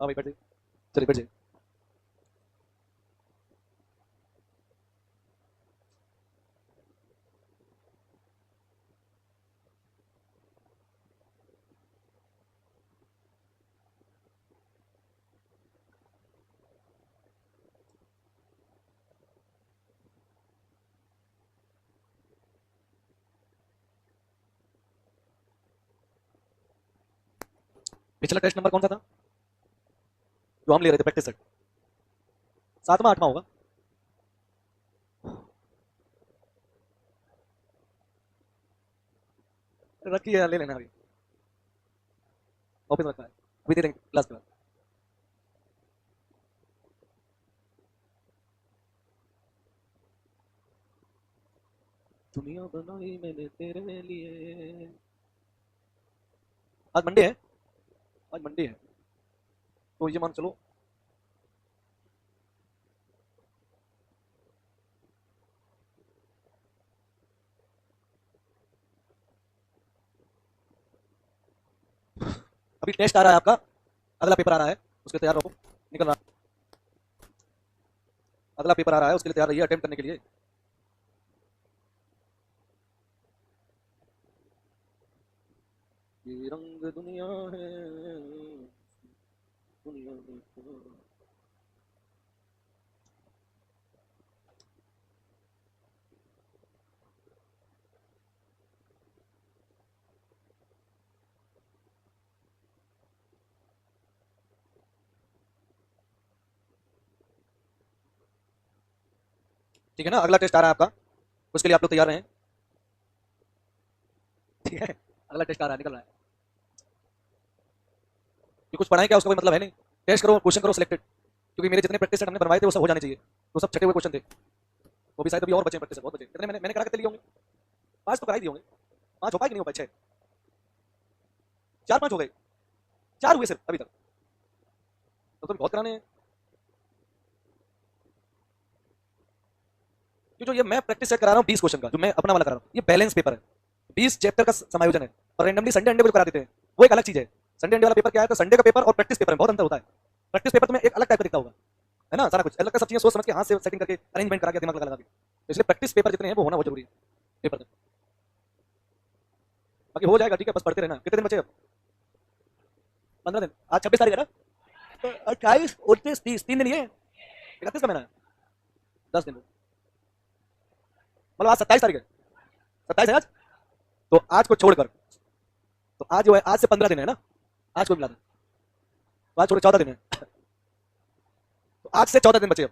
हाँ भाई बैठ जाइए, चलिए बैठ जाइए। पिछला टेस्ट नंबर कौन सा था जो हम ले रहे थे प्रैक्टिस सेट? सातवां आठवां होगा। रखिए, ले लेना अभी, ऑफिस में रखा है, अभी दे देंगे क्लास के बाद। दुनिया बनाई मैंने तेरे लिए। आज मंडे है, आज मंडे है, तो ये मान चलो। अभी टेस्ट आ रहा है आपका, अगला पेपर आ रहा है, उसके लिए तैयार रहो, निकल रहा। अगला पेपर आ रहा है, उसके लिए तैयार रहिए अटेम्प्ट करने के लिए। ये रंग दुनिया है, दुनिया है। ठीक है ना, अगला टेस्ट आ रहा है आपका, उसके लिए आप लोग तैयार हैं? ठीक है, अगला टेस्ट आ रहा है, निकल रहा है। ये कुछ पढ़ाएं क्या, उसका कोई मतलब है नहीं। टेस्ट करो, क्वेश्चन करो सिलेक्टेड, क्योंकि मेरे जितने प्रैक्टिस सेट हमने बनवाए थे वो सब हो जाने चाहिए, तो सब छटे हुए क्वेश्चन थे। वो भी शायद अभी और बचे प्रैक्टिस, बहुत बचे। कितने मैंने मैंने करा के लिए होंगे? पांच तो करा ही दिए होंगे। पांच हो पाए कि नहीं हो पाए? छह, चार पांच हो गए, चार हुए सिर्फ अभी तक, तो बहुत कराने हैं। जो ये मैं प्रैक्टिस सेट करा रहा हूँ 20 क्वेश्चन का, जो मैं अपना वाला करा रहा हूँ, ये बैलेंस पेपर है, 20 चैप्टर का समायोजन है। और रेंडमली संडे अंडे को जो करा देते हैं वो एक अलग चीज है। संडे अंडे वाला पेपर क्या है, तो संडे का पेपर और प्रैक्टिस पेपर में बहुत अंतर होता है। प्रैक्टिस पेपर में एक अलग टाइप का दिखता होगा, है ना, सारा कुछ अलग का, सब चीजें सोच समझ के हाथ से सेटिंग करके अरेंजमेंट करा के दिमाग लगा लगा के, तो इसलिए प्रैक्टिस पेपर जितने हैं वो होना बहुत जरूरी है पेपर में। बाकी हो जाएगा, ठीक है, बस पढ़ते रहना। कितने दिन बचे अब? 15 दिन। आज 26 तारीख है ना, तो 28 29 30, 3 दिन ही है, 31 का महीना है, 10 दिन। मतलब आज 27 तारीख है, 27 है आज, तो आज को छोड़कर, तो आज जो है, आज से 15 दिन है ना, आज को मिला दो, तो आज छोड़ 14 दिन है, तो आज से 14 दिन बचे अब,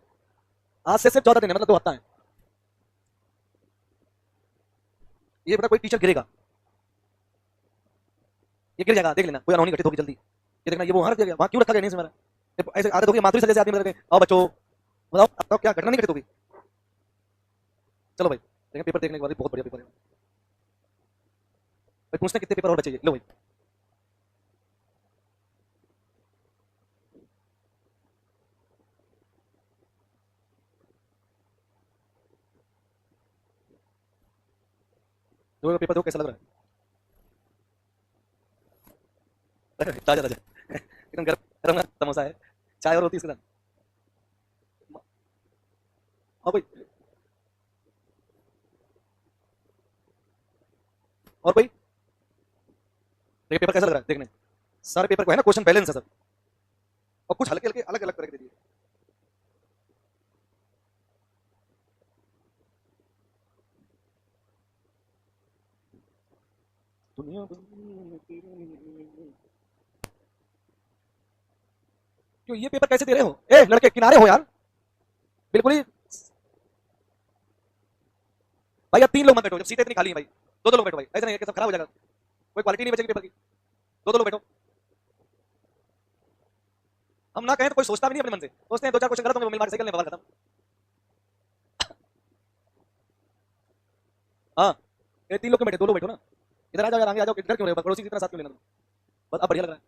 आज से सिर्फ 14 दिन है, मतलब 2 हफ्ता है। ये पता कोई टीचर गिरेगा, ये गिर जाएगा, देख लेना, कोई अनहोनी घटित होगी जल्दी। ये देखना, ये वो वहां रख दिया गया, वहां क्यों रखा गया नहीं समझ रहा। ऐसे आदत होगी, माधुरी से जैसे आदमी लगे, आओ बच्चों, बताओ बताओ क्या घटना नहीं घटित होगी। चलो भाई, देखें पेपर देखने के बाद, बहुत बढ़िया पेपर है भाई। पूछना कितने पेपर और बचे, लो भाई। दो पेपर दो, कैसा लग रहा है? ताजा ताजा, एकदम गर्म गर्म समोसा है, चाय और रोटी इसके साथ। हाँ भाई, और भाई देखिए पेपर कैसा लग रहा है देखने, सारे पेपर को है ना, क्वेश्चन बैलेंस है सब, और कुछ हल्के हल्के अलग अलग तरह के दे दिए। दुनिया क्यों ये पेपर कैसे दे रहे हो, ए लड़के किनारे हो यार, बिल्कुल ही। भाई अब 3 लोग मत बैठो, जब सीटें इतनी खाली हैं भाई, दो दो लोग बैठो भाई, ऐसा नहीं है कि सब खराब हो जाएगा, कोई क्वालिटी नहीं बचेगी पेपर की। दो दो लोग बैठो, हम ना कहें तो कोई सोचता भी नहीं अपने मन से, सोचते हैं 2 4 क्वेश्चन गलत होंगे, वो मिल मार साइकिल ने बवाल खत्म। हाँ, ये 3 लोग क्यों बैठे, 2 लोग बैठो ना, इधर आ जाओ यार, आगे आ जाओ, इधर क्यों रहे हो, पड़ोसी की तरह साथ क्यों लेना तुम? बस अब बढ़िया लग रहा है।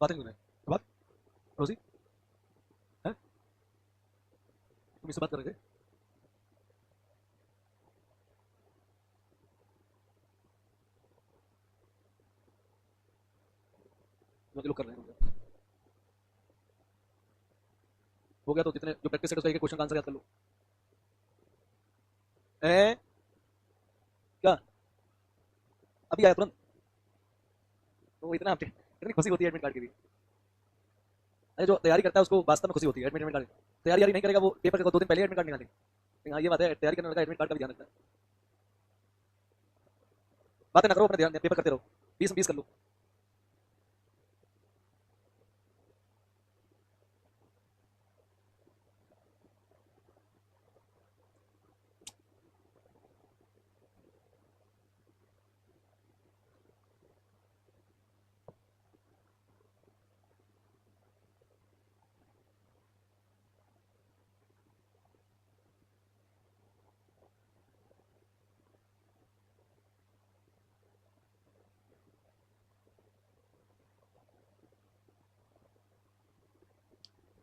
बात नहीं बात रोजी है तुम इससे बात कर रहे थे बाकी लोग कर रहे हैं हो गया तो जितने जो प्रैक्टिस है उसका एक क्वेश्चन का आंसर याद कर लो ए क्या अभी आया तुरंत तो इतना इतनी खुशी होती है एडमिट कार्ड की भी अरे जो तैयारी करता है उसको वास्तव में खुशी होती है एडमिट कार्ड तैयारी यारी नहीं करेगा वो पेपर का 2 दिन पहले एडमिट कार्ड निकाले लेकिन हाँ ये बात है तैयारी करने लगा एडमिट कार्ड का भी ध्यान रखता है बातें ना करो अपने ध्यान पेपर करते रहो 20 में 20 कर लो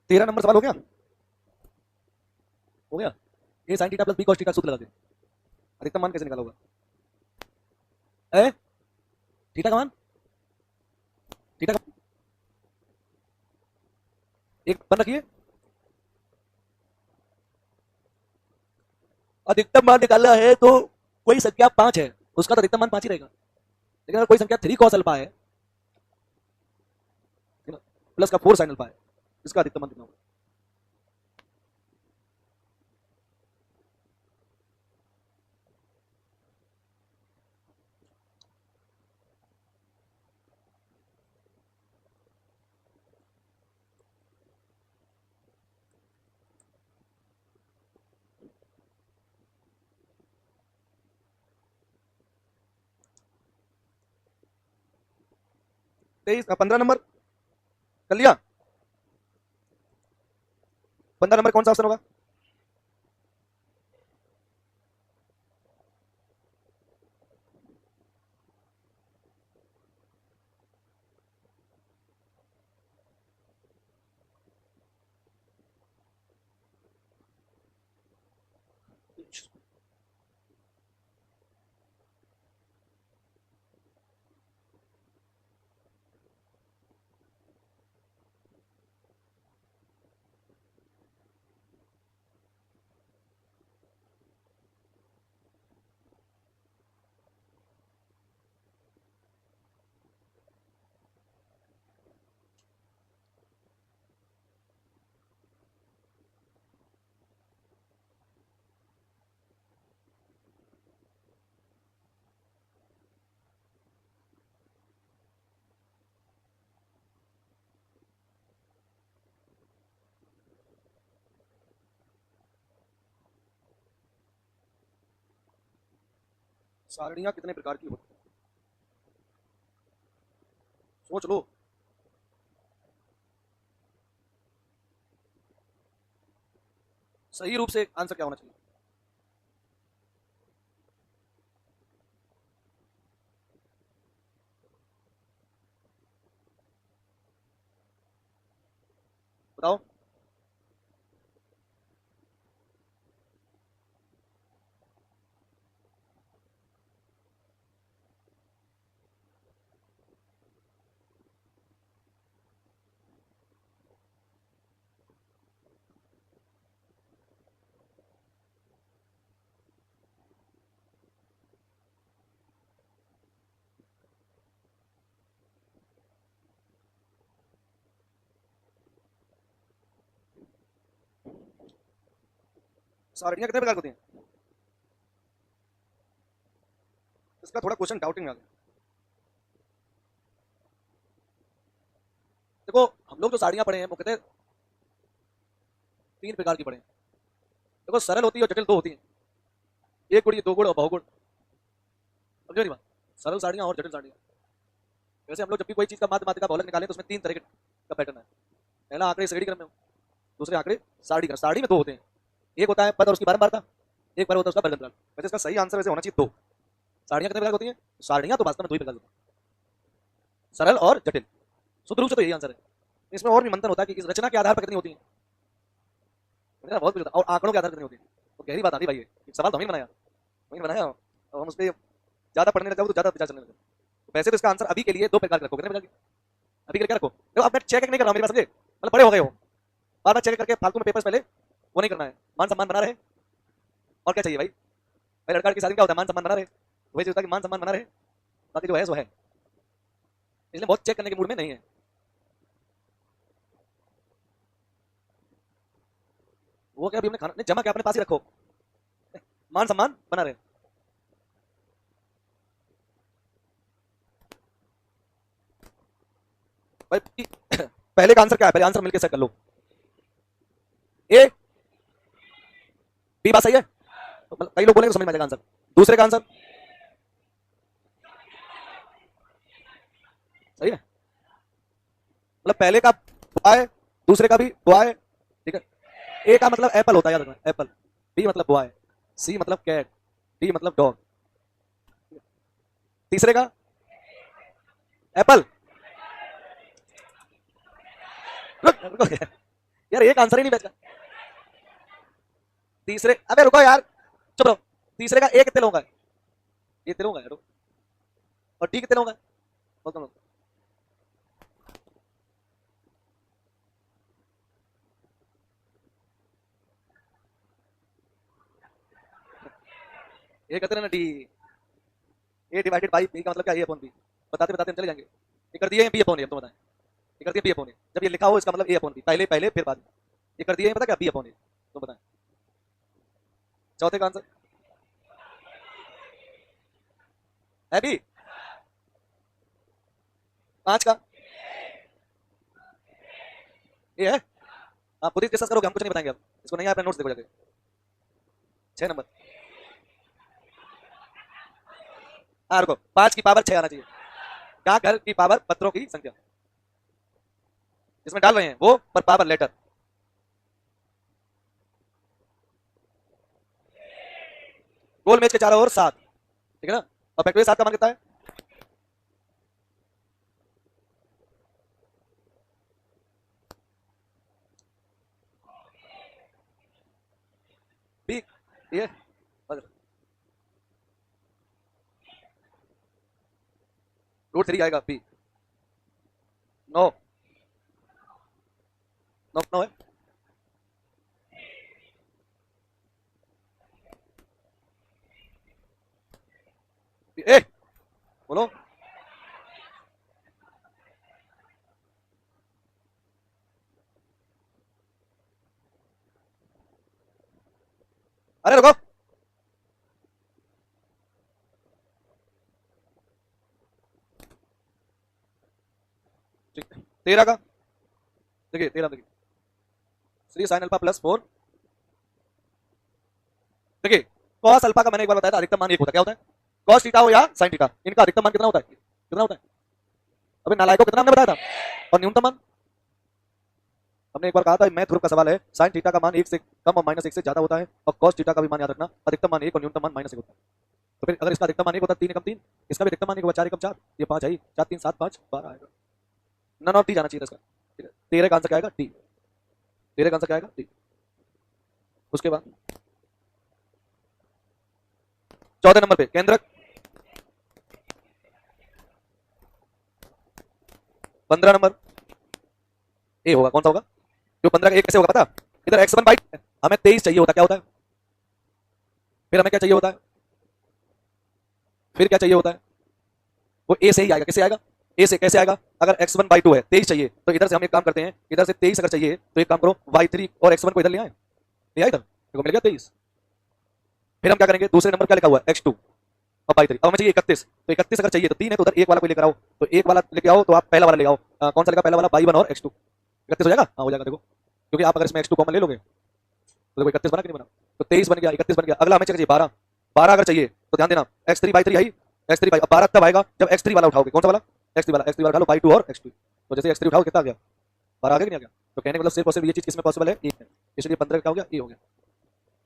13 नंबर सवाल हो गया A sine theta plus B cos theta सूत्र लगा दे अधिकतम मान कैसे निकाला होगा ए थीटा का मान थीटा का एक बन रखिए अधिकतम मान निकालना है तो कोई संख्या 5 है उसका तो अधिकतम मान 5 ही रहेगा लेकिन अगर कोई संख्या 3 cos अल्फा है प्लस का 4 sin अल्फा है इसका अधिकतम मान कितना होगा 15 नंबर कर लिया 15 नंबर कौन सा ऑप्शन होगा सारणियां कितने प्रकार की होती हैं सोच लो सही रूप से आंसर क्या होना चाहिए बताओ सारणियां कितने प्रकार की होती हैं? इसका थोड़ा क्वेश्चन डाउटिंग में आ गया। देखो हम लोग जो साड़ियां पढ़े हैं वो कहते हैं 3 प्रकार की पढ़े हैं। देखो सरल होती है और जटिल 2 होती हैं। एक गुण, 2 गुण और बहुगुण। समझो नहीं बात? सरल साड़ियां और जटिल साड़ियां। वैसे हम लोग जब भी कोई चीज का माध्यमातिका बहुलक निकालें तो उसमें 3 तरह का पैटर्न है। पहला आंकड़े श्रेणी क्रम में, दूसरे आंकड़े सारणी क्रम। सारणी में 2 होते हैं, एक होता है पद और उसकी बारंबारता, एक पर होता है उसका वर्गंतराल। वैसे इसका सही आंसर वैसे होना चाहिए 2। साड़ियां कितने प्रकार की होती हैं? साड़ियां तो वास्तव में 2 ही प्रकार की होती हैं, सरल और जटिल। शुद्ध रूप से तो यही आंसर है। इसमें और भी मंथन होता है कि इस रचना के आधार पर कितनी होती है, बहुत कुछ होता है, और आंकड़ों के आधार पर कितनी होती है। तो गहरी बात आती भाई, एक सवाल तो हमें बनाया, वही बनाया, और हम उस पर ज्यादा पढ़ने लग जाओ तो ज्यादा विचार चलने लगे। तो वैसे तो इसका आंसर अभी के लिए 2 प्रकार का रखो। कितने प्रकार के अभी के लिए क्या रखो? देखो अब मैं चेक नहीं कर रहा हूँ, मेरी बात समझे, मतलब बड़े हो गए हो, बार बार चेक करके फालतू में पेपर्स पहले वो नहीं करना है। मान सम्मान बना रहे, और क्या चाहिए भाई? भाई लड़का की शादी क्या होता है? मान सम्मान बना रहे, वही होता है कि मान सम्मान बना रहे, बाकी जो है सो है। इसलिए बहुत चेक करने के मूड में नहीं है। वो क्या अभी हमने खाना नहीं जमा, क्या अपने पास ही रखो, मान सम्मान बना रहे। भाई पहले का आंसर क्या है? पहले आंसर मिलकर चेक कर लो। ए बी बात सही है, तो कई लोग बोलेंगे तो समझ में आ जाएगा आंसर। दूसरे का आंसर सही है, मतलब पहले का बॉय, दूसरे का भी बॉय, ठीक है। ए का मतलब एप्पल होता है, याद रखना, एप्पल। बी मतलब बॉय, सी मतलब कैट, डी मतलब डॉग। तीसरे का एप्पल। यार एक आंसर ही नहीं बचा। तीसरे, अबे रुको यार, चुप रहो। तीसरे का ए कितने लोगों का है? ये कितने लोगों का है? और डी कितने लोगों का है? बहुत कम लोग। ये कहते हैं ना D, A divided by B का मतलब क्या? A upon B. बताते बताते हम चले जाएंगे। ये कर दिए बी अपॉन ए, हम तो बताएं। ये कर दिए बी अपॉन ए, जब ये लिखा हो इसका मतलब ए अपॉन बी, पहले पहले फिर बाद में। ये कर दिए पता क्या? बी अपॉन ए। तो बताएं चौथे का आंसर है बी। 5 का ये है। आप खुद ही डिस्कस करोगे, हम कुछ नहीं बताएंगे। अब इसको नहीं, अपने नोट्स देखो जाके। 6 नंबर। हाँ रुको, 5 की पावर 6 आना चाहिए। क्या? घर की पावर पत्रों की संख्या, जिसमें डाल रहे हैं वो पर पावर लेटर। गोल मेज के चारों ओर 7, ठीक है ना। और फैक्टोरियल 7 का मान कितना है? बी ये √3 आएगा बी। 9 9 9 है। ए बोलो, अरे रुको, ठीक है। 13 का देखिए, 13 देखिए, 3 sin अल्फा प्लस 4। देखिए cos अल्फा का मैंने एक बार बताया था, अधिकतम मान 1 होता है। क्या होता है? cos थीटा हो या sin थीटा, इनका अधिकतम मान कितना होता है? कितना होता है? अबे नालायकों, कितना हमने बताया था? और न्यूनतम मान हमने एक बार कहा था, मैथ ग्रुप का सवाल है। sin थीटा का मान 1 से कम और -1 से ज्यादा होता है, और cos थीटा का भी मान याद रखना, अधिकतम मान 1 और न्यूनतम मान -1 होता है। तो फिर अगर इसका अधिकतम मान 1 होता है 3 एकम 3, इसका भी अधिकतम मान 1 होगा 4 एकम 4, ये 5 है, 4 3 7 5 12 आएगा। नन ऑफ डी जाना चाहिए था इसका, ठीक है। 13 का आंसर क्या आएगा? डी। 13 का आंसर क्या आएगा? डी। उसके बाद 14 नंबर पे केंद्रक, 15 नंबर ए होगा। कौन सा होगा? जो 15 का ए कैसे होगा पता? इधर x1 बाई हमें 23 चाहिए होता, क्या होता है? फिर हमें क्या चाहिए होता है? फिर क्या चाहिए होता है? वो ए से ही आएगा। कैसे आएगा? ए से कैसे आएगा? अगर x1 बाई 2 है, 23 चाहिए, तो इधर से हम एक काम करते हैं, इधर से 23 अगर चाहिए तो एक काम करो, y3 और x1 को इधर ले आए, ले आए इधर, देखो मिल गया 23। फिर हम क्या करेंगे, दूसरे नंबर क्या लिखा हुआ है x2 और y3। अब हमें चाहिए 31, तो 31 अगर चाहिए तो 3 है, तो उधर एक वाला कोई लेकर आओ, तो एक वाला लेके आओ, तो आप पहला वाला ले आओ। कौन सा लेगा पहला वाला, y1 और x2। 31 हो जाएगा, हाँ हो जाएगा। देखो क्योंकि आप अगर इसमें x2 कॉमन ले लोगे तो देखो 31 बना कि नहीं बना, तो 23 बन गया, 31 बन गया। अगला हमें चाहिए 12, 12 अगर चाहिए तो ध्यान देना x3 y3 है, x3 y। अब 12 तब आएगा जब x3 वाला उठाओगे। कौन सा वाला, x3 वाला। x3 वाला उठा लो y2 और x2, तो जैसे x3 उठाओ कितना आ गया, 12 आ गया कि नहीं आ गया। तो कहने का मतलब सिर्फ और सिर्फ ये चीज किसमें पॉसिबल है, एक में, इसलिए 15 क्या हो गया, ये हो गया।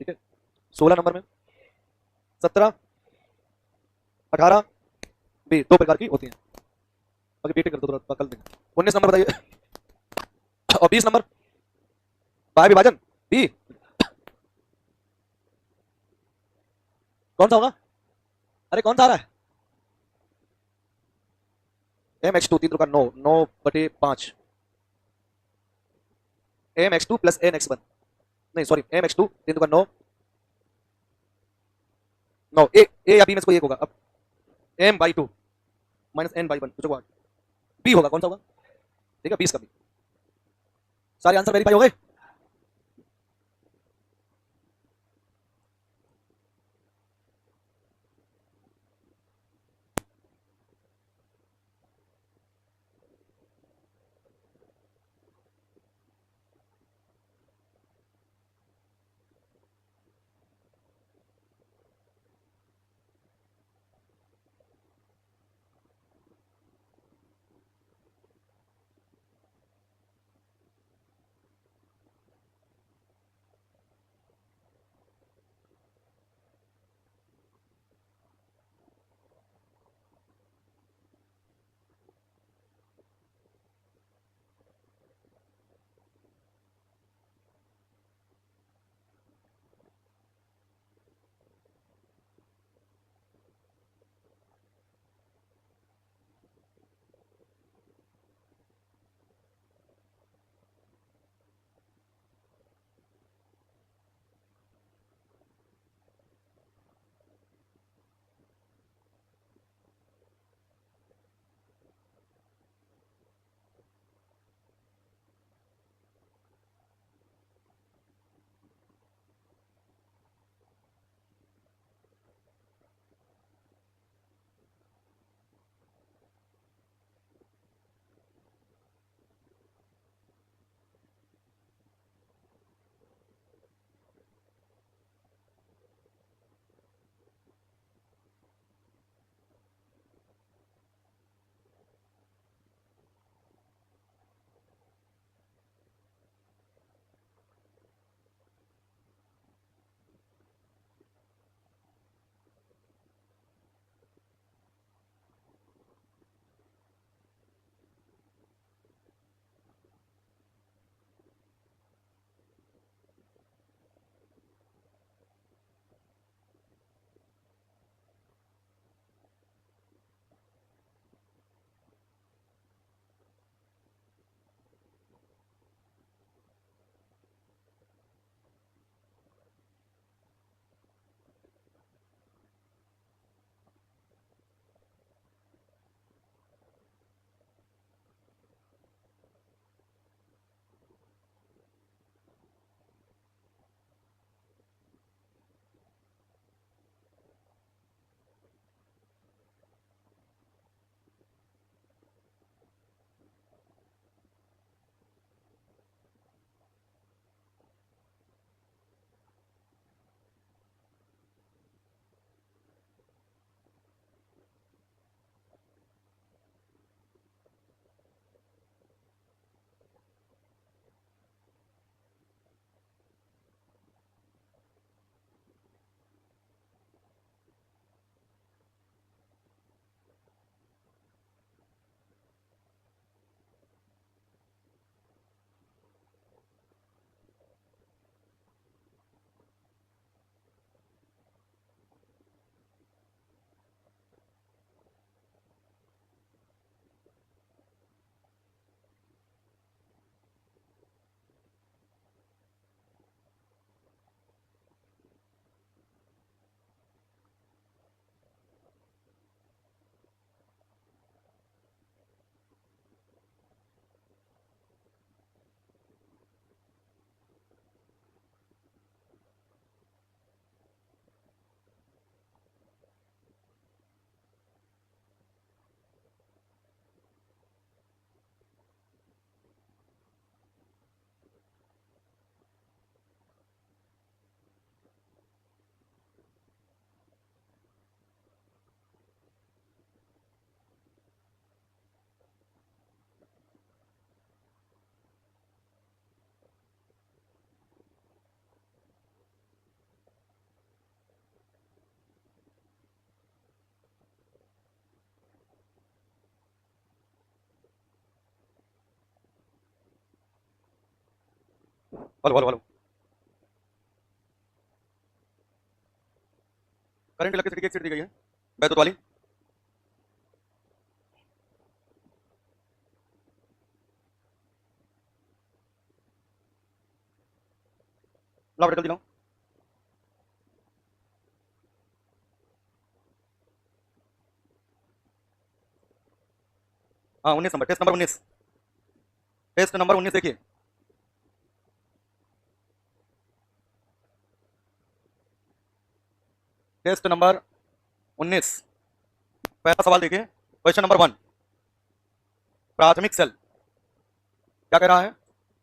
ठीक है, 16 नंबर में 17 18 बी दो प्रकार की होती हैं, बाकी बीटे कर दो थोड़ा कल देंगे। 19 नंबर बताइए और 20 नंबर बाय विभाजन बी कौन सा होगा, अरे कौन सा आ रहा है, mx2 3 का 9, 9/5 mx2 प्लस nx1, नहीं सॉरी mx2 3 का 9, 9 ए या बी में से कोई एक होगा। अब m/2 माइनस n/1 पूछो what बी होगा, कौन सा होगा, ठीक है 20 का बी। सारे आंसर वेरीफाई हो गए। Hello hello hello. Current electricity की एक सीट दी गई है बैतूत वाली। लाओ बेटा जल्दी लाओ। हाँ 19 number, test number 19, test number 19 देखिए। टेस्ट नंबर 19, पहला सवाल देखिए, क्वेश्चन नंबर 1। प्राथमिक सेल क्या कह रहा है?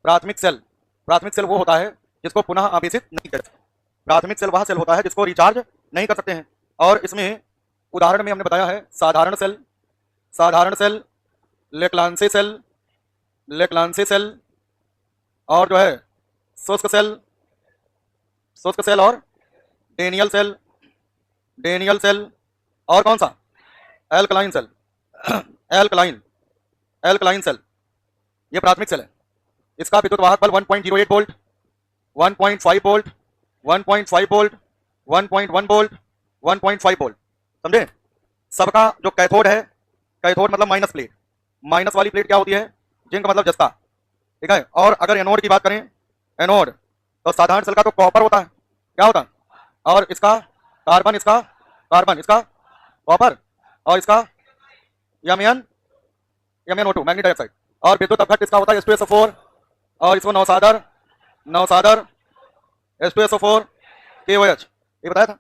प्राथमिक सेल, प्राथमिक सेल वो होता है जिसको पुनः आवेशित नहीं कर सकते। प्राथमिक सेल वह सेल होता है जिसको रिचार्ज नहीं कर सकते हैं। और इसमें उदाहरण में हमने बताया है साधारण सेल, साधारण सेल, लेक्लांसी सेल, लेक्लांसी सेल, और जो है शुष्क सेल, शुष्क सेल, और डेनियल सेल, डेनियल सेल, और कौन सा? Alkaline cell, alkaline, alkaline cell. ये प्राथमिक सेल है। इसका विद्युत वाहक बल 1.08 volt, 1.5 volt, 1.5 volt, 1.1 volt, 1.5 volt, समझे? सबका जो कैथोड है, कैथोड मतलब माइनस प्लेट, माइनस वाली प्लेट क्या होती है? जिंक मतलब जस्ता, ठीक है। और अगर एनोड की बात करें, एनोड तो साधारण सेल का तो कॉपर होता है, क्या होता है? और इसका कार्बन, इसका कार्बन, इसका कॉपर, और इसका Mn, MnO2 मैग्नीफाइड डाइऑक्साइड। और विद्युत अपघट इसका होता है H2SO4, और इसको नौसादर, नौसादर H2SO4 KOH, ये बताया था।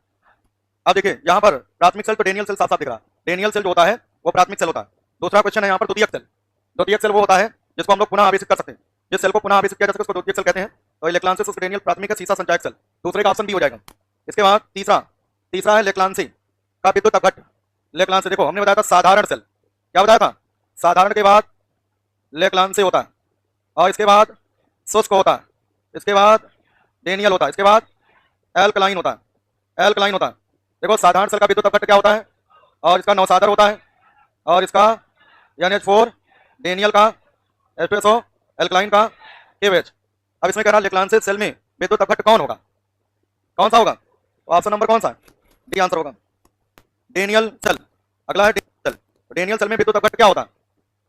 अब देखिए यहाँ पर प्राथमिक सेल तो डेनियल सेल साफ साफ दिख रहा है, डेनियल सेल जो होता है वो प्राथमिक सेल होता है। दूसरा क्वेश्चन है यहाँ पर द्वितीयक सेल। द्वितीयक सेल वो होता है जिसको हम लोग पुनः आवेशित कर सकते हैं, जिस सेल को पुनः आवेशित किया जा सके उसको द्वितीयक सेल कहते हैं। तो लेक्लांसी, शुष्क, डेनियल, प्राथमिक है, सीसा, संचायक सेल, दूसरे का ऑप्शन बी हो जाएगा। इसके बाद तीसरा, तीसरा है लेक्लांसी का विद्युत अपघट। लेक्लांसी देखो हमने बताया था साधारण सेल, क्या बताया था? साधारण के बाद लेक्लांसी होता है, और इसके बाद शुष्क होता है, इसके बाद डेनियल होता है, इसके बाद एल्कलाइन होता है, एल्कलाइन होता है। देखो साधारण सेल का विद्युत अपघट क्या होता है? और इसका नौसादर होता है, और इसका NH4, डेनियल का H2SO, एल्कलाइन का KOH। अब इसमें कह रहा है लेक्लांसी सेल में विद्युत अपघट कौन होगा? कौन सा होगा? तो ऑप्शन नंबर कौन सा है? डी आंसर होगा, डेनियल सेल। अगला है डेनियल सेल। तो डेनियल सेल में विद्युत अपघट क्या होता है?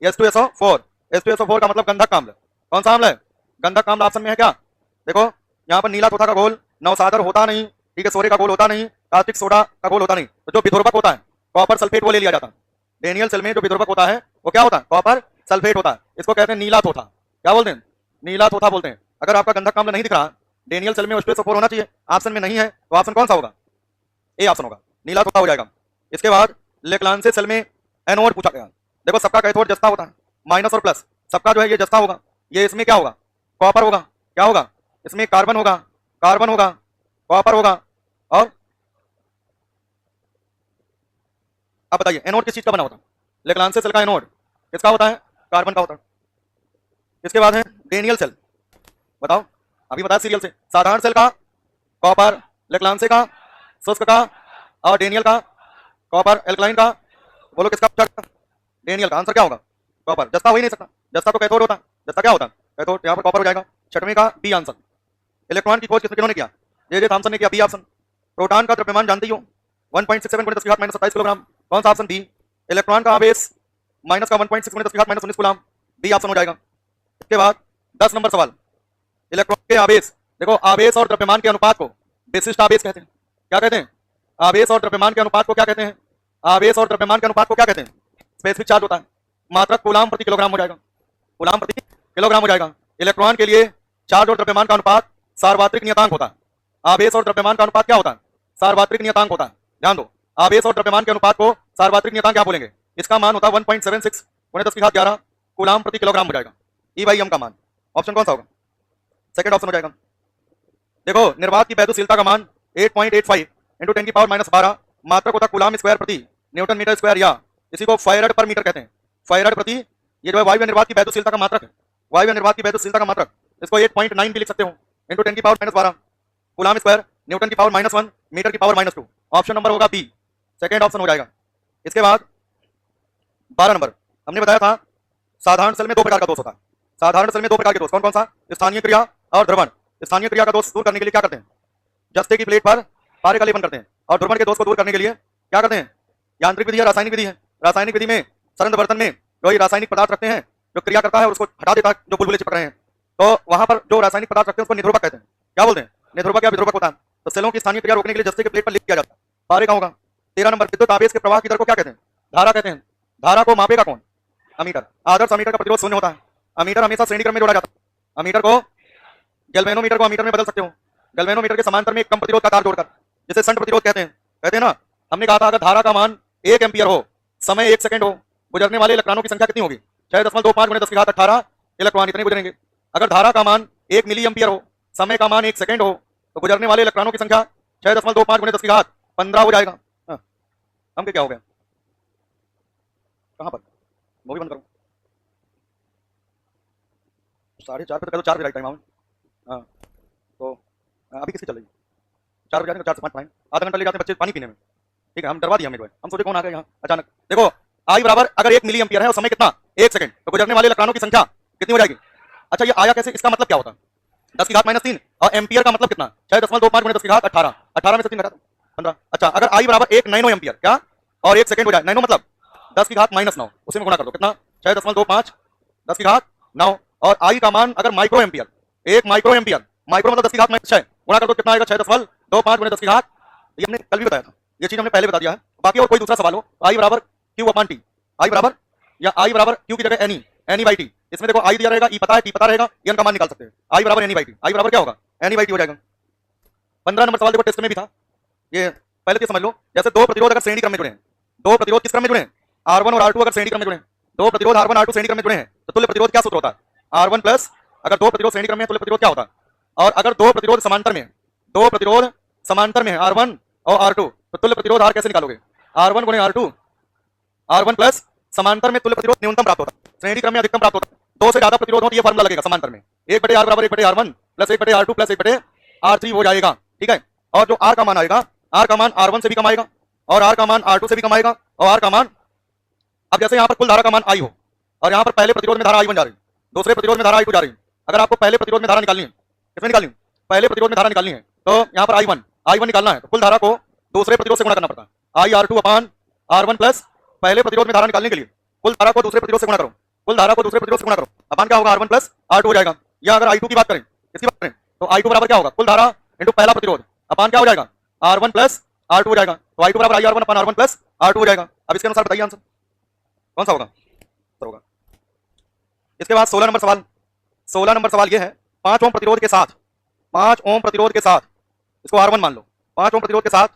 H2SO4, H2SO4 का मतलब गंधक अम्ल। कौन सा अम्ल है? गंधक अम्ल ऑप्शन में है क्या? देखो यहाँ पर नीला तोता का घोल नौसादर होता नहीं, ठीक है, सोरे का घोल होता नहीं, कास्टिक सोडा का घोल होता नहीं। तो जो विध्रुवक होता है कॉपर सल्फेट वो ले लिया जाता है। डेनियल सेल में जो विध्रुवक होता है वो क्या होता है? कॉपर सल्फेट होता है। इसको कहते हैं नीला तोता। क्या बोलते हैं? नीला तोता बोलते हैं। अगर आपका गंधक अम्ल नहीं दिख रहा, डेनियल सेल में H2SO4 होना चाहिए, ऑप्शन में नहीं है, तो ऑप्शन कौन सा होगा? ए ऑप्शन होगा, नीला तोता हो जाएगा। इसके बाद लेक्लांसी सेल में एनोड पूछा गया। देखो सबका कैथोड जस्ता होता है, माइनस और प्लस, सबका जो है ये जस्ता होगा। ये इसमें क्या होगा? कॉपर होगा। क्या होगा? इसमें कार्बन होगा, कार्बन होगा, कॉपर होगा। और अब बताइए एनोड किस चीज का बना होता है? लेक्लांसी सेल का एनोड किसका होता है? कार्बन का होता है। इसके बाद है डेनियल सेल। बताओ, अभी बताया सीरियल से, साधारण सेल का कॉपर, लेक्लांसी का, शुष्क का, और डेनियल का कॉपर, एल्कलाइन का। बोलो किसका पूछा गया? डेनियल का। आंसर क्या होगा? कॉपर। जस्ता हो ही नहीं सकता, जस्ता तो कैथोड होता है। जस्ता क्या होता है? कैथोड। यहाँ पर कॉपर हो जाएगा। छठवें का बी आंसर। इलेक्ट्रॉन की खोज किन्होंने किया? जे थॉमसन ने किया, बी ऑप्शन। प्रोटॉन का द्रव्यमान जानती हो? 1.67 × 10⁻⁻27 किलोग्राम। कौन सा ऑप्शन? बी। इलेक्ट्रॉन का आवेश माइनस का 1.6 × 10⁻⁻19 कूलम, बी ऑप्शन हो जाएगा। इसके बाद 10 नंबर सवाल, इलेक्ट्रॉन के आवेश। देखो आवेश और द्रव्यमान के अनुपात को विशिष्ट आवेश कहते हैं। क्या कहते हैं? आवेश और द्रव्यमान के अनुपात को क्या कहते हैं? आवेश और द्रव्यमान के अनुपात को क्या कहते हैं? स्पेसिफिक चार्ज होता है। मात्रक कूलाम प्रति किलोग्राम हो जाएगा, कूलाम प्रति किलोग्राम हो जाएगा। इलेक्ट्रॉन के लिए चार्ज और द्रव्यमान का अनुपात सार्वत्रिक नियतांक होता है। आवेश और द्रव्यमान का अनुपात क्या होता है? सार्वत्रिक नियतांक होता है। ध्यान दो, आवेश और द्रव्यमान के अनुपात को सार्वत्रिक नियतांक क्या बोलेंगे? इसका मान होता है 1.76 × 10⁻11 कूलाम प्रति किलोग्राम हो जाएगा। E/m का मान। ऑप्शन कौन सा होगा? सेकंड ऑप्शन हो जाएगा। देखो निर्वात की वैद्युशीलता का मान 8.85 × 10⁻12 मात्रक होता है कूलाम स्क्वायर प्रति न्यूटन मीटर स्क्वायर, या इसी को फायरड पर मीटर कहते हैं। फायरड प्रति, ये जो है वायु निर्वात की वैद्युशीलता का मात्रक है, वायु निर्वात की वैद्युशीलता का मात्रक। इसको 8.9 भी लिख सकते हो, × 10⁻12 कूलाम स्क्वायर न्यूटन की पावर -1 मीटर की पावर -2। ऑप्शन नंबर होगा बी, सेकेंड ऑप्शन हो जाएगा। इसके बाद 12 नंबर, हमने बताया था साधारण सेल में दो प्रकार का दोष होता है। साधारण सेल में दो प्रकार के दोष कौन कौन सा? स्थानीय क्रिया और ध्रुवण स्थानीय क्रिया का दोष दूर करने के लिए क्या करते हैं? जस्ते की प्लेट पर पारे का लेपन करते हैं। और ध्रुवण के दोष को दूर करने के लिए क्या करते हैं? यांत्रिक विधि या रासायनिक विधि है। रासायनिक विधि में सरंद बर्तन में कोई रासायनिक पदार्थ रखते हैं जो क्रिया करता है और उसको हटा देता है जो बुलबुले चिपक रहे हैं। तो वहां पर जो रासायनिक पदार्थ रखते हैं उसको निध्रुवक कहते हैं। क्या बोलते हैं? निध्रुवक या विध्रुवक होता है। तो सेलों की स्थानीय क्रिया रोकने के लिए जस्ते के प्लेट पर लिख किया जाता है। पारे का होगा। 13 नंबर, विद्युत आवेश के प्रवाह की दर को क्या कहते हैं? धारा कहते हैं। धारा को मापेगा कौन? अमीटर। आदर्श अमीटर का प्रतिरोध शून्य होता है। अमीटर हमेशा श्रेणी क्रम में जोड़ा जाता है। अमीटर को गैल्वेनोमीटर को अमीटर में बदल सकते हो। गैल्वेनोमीटर के समांतर में एक कम प्रतिरोध का तार जोड़कर, जिसे शंट प्रतिरोध कहते हैं ना। हमने कहा था अगर धारा का मान 1 एम्पियर हो, समय 1 सेकंड हो, गुजरने वाले इलेक्ट्रॉनों की संख्या कितनी होगी? 6.25 × 10⁻18 इलेक्ट्रॉन इतने गुजरेंगे। अगर धारा का मान 1 मिली एम्पियर हो, समय का मान 1 सेकंड हो, तो गुजरने वाले इलेक्ट्रॉनों की संख्या 6.25 × 10⁻15 हो जाएगा। हम क्या हो गया? कहां पर? वो भी बंद करो। 4:30 पे तो 4 बजे राइट टाइम आओ। हाँ, तो अभी किसकी चल रही है? 4 बजे 4 से 5 पढ़ाएं। आधा घंटा ले जाते हैं बच्चे पानी पीने में। ठीक है, हम डरवा दिया हमने। हम सोचे कौन आ गया यहाँ अचानक। देखो आई बराबर अगर 1 मिली एम्पियर है और समय कितना? 1 सेकंड, तो गुजरने वाले इलेक्ट्रॉनों की संख्या कितनी हो जाएगी? अच्छा, ये आया कैसे? इसका मतलब क्या होता है? 10⁻³ और एम्पियर का मतलब कितना? 6.25 × 10⁻18। 18 में से 3 घटा दो 15। अच्छा, अगर आई बराबर 1 नैनो एम्पियर क्या और 1 सेकंड हो जाए, नैनो मतलब 10⁻⁹, उसी में गुणा कर दो। कितना? 6.25 10⁻⁹। और आई का मान अगर micro ampere, 1 micro ampere, micro मतलब 10⁻⁶, गुणा कर दो। कितना आएगा? 6.25 × 10⁻। ये हमने कल भी बताया था, ये चीज हमने पहले बता दिया है। बाकी और कोई दूसरा सवाल हो, आई बराबर Q/T, आई बराबर या आई बराबर Q की जगह N/T। इसमें देखो आई दिया रहेगा, ई पता है, टी पता रहेगा, एन का मान निकाल सकते हैं। आई बराबर N/T। आई बराबर क्या होगा? N/T हो जाएगा। 15 नंबर सवाल देखो, टेस्ट में भी था ये, पहले तो समझ लो। जैसे दो प्रतिरोध अगर श्रेणी क्रम में जुड़े हैं, दो प्रतिरोध किस क्रम में जुड़े हैं? R1 और R2 अगर श्रेणी क्रम में जुड़े हैं, दो प्रतिरोध R1 R2 श्रेणी क्रम में जुड़े हैं, तो तुल्य प्रतिरोध क्या सूत्र होता है? R1 प्लस, अगर दो प्रतिरोध श्रेणी क्रम में, तुल्य प्रतिरोध क्या होता है? और अगर दो प्रतिरोध समांतर में, दो प्रतिरोध समांतर में R1 और R2, तो तुल्य प्रतिरोध R कैसे निकालोगे? R1 × R2, R1 प्लस समांतर में तुल्य प्रतिरोध न्यूनतम प्राप्त होता है, श्रेणी क्रम में अधिकतम प्राप्त होता है। दो से ज्यादा प्रतिरोध हो तो ये फार्मूला लगेगा समांतर में, 1/R बराबर 1/R1 plus 1/R2 plus 1/R3 हो जाएगा। ठीक है, और जो R का मान आएगा, R का मान R1 से भी कम आएगा और R का मान R2 से भी कम आएगा और R का मान, अब जैसे यहाँ पर कुल धारा का मान I हो और यहाँ पर पहले प्रतिरोध में धारा I बन जा रही है, दूसरे प्रतिरोध में धारा I2 जा रही है। अगर आपको पहले प्रतिरोध में धारा निकालनी है, किसमें निकालनी है? पहले प्रतिरोध में धारा निकालनी है, तो यहाँ पर I1 निकालना है, तो कुल धारा को दूसरे प्रतिरोध से गुणा करना पड़ता है। IR2/R1 प्लस पहले प्रतिरोध में धारा निकालने के लिए कुल धारा को दूसरे प्रतिरोध से गुणा करो, कुल धारा को दूसरे प्रतिरोध से गुणा करो, अपान क्या होगा? R1 प्लस R2 हो जाएगा। या अगर I2 की बात करें, इसकी बात करें, तो I2 बराबर क्या होगा? कुल धारा इंटू पहला प्रतिरोध, अपान क्या हो जाएगा? R1 प्लस R2 हो जाएगा। तो I2 बराबर IR1/R1 प्लस R2 हो जाएगा। अब इसके अनुसार बताइए आंसर कौन सा होगा? होगा। इसके बाद 16 नंबर सवाल। 16 नंबर सवाल ये है, 5 ओम प्रतिरोध के साथ, 5 ओम प्रतिरोध के साथ, इसको R1 मान लो, 5 ओम प्रतिरोध के साथ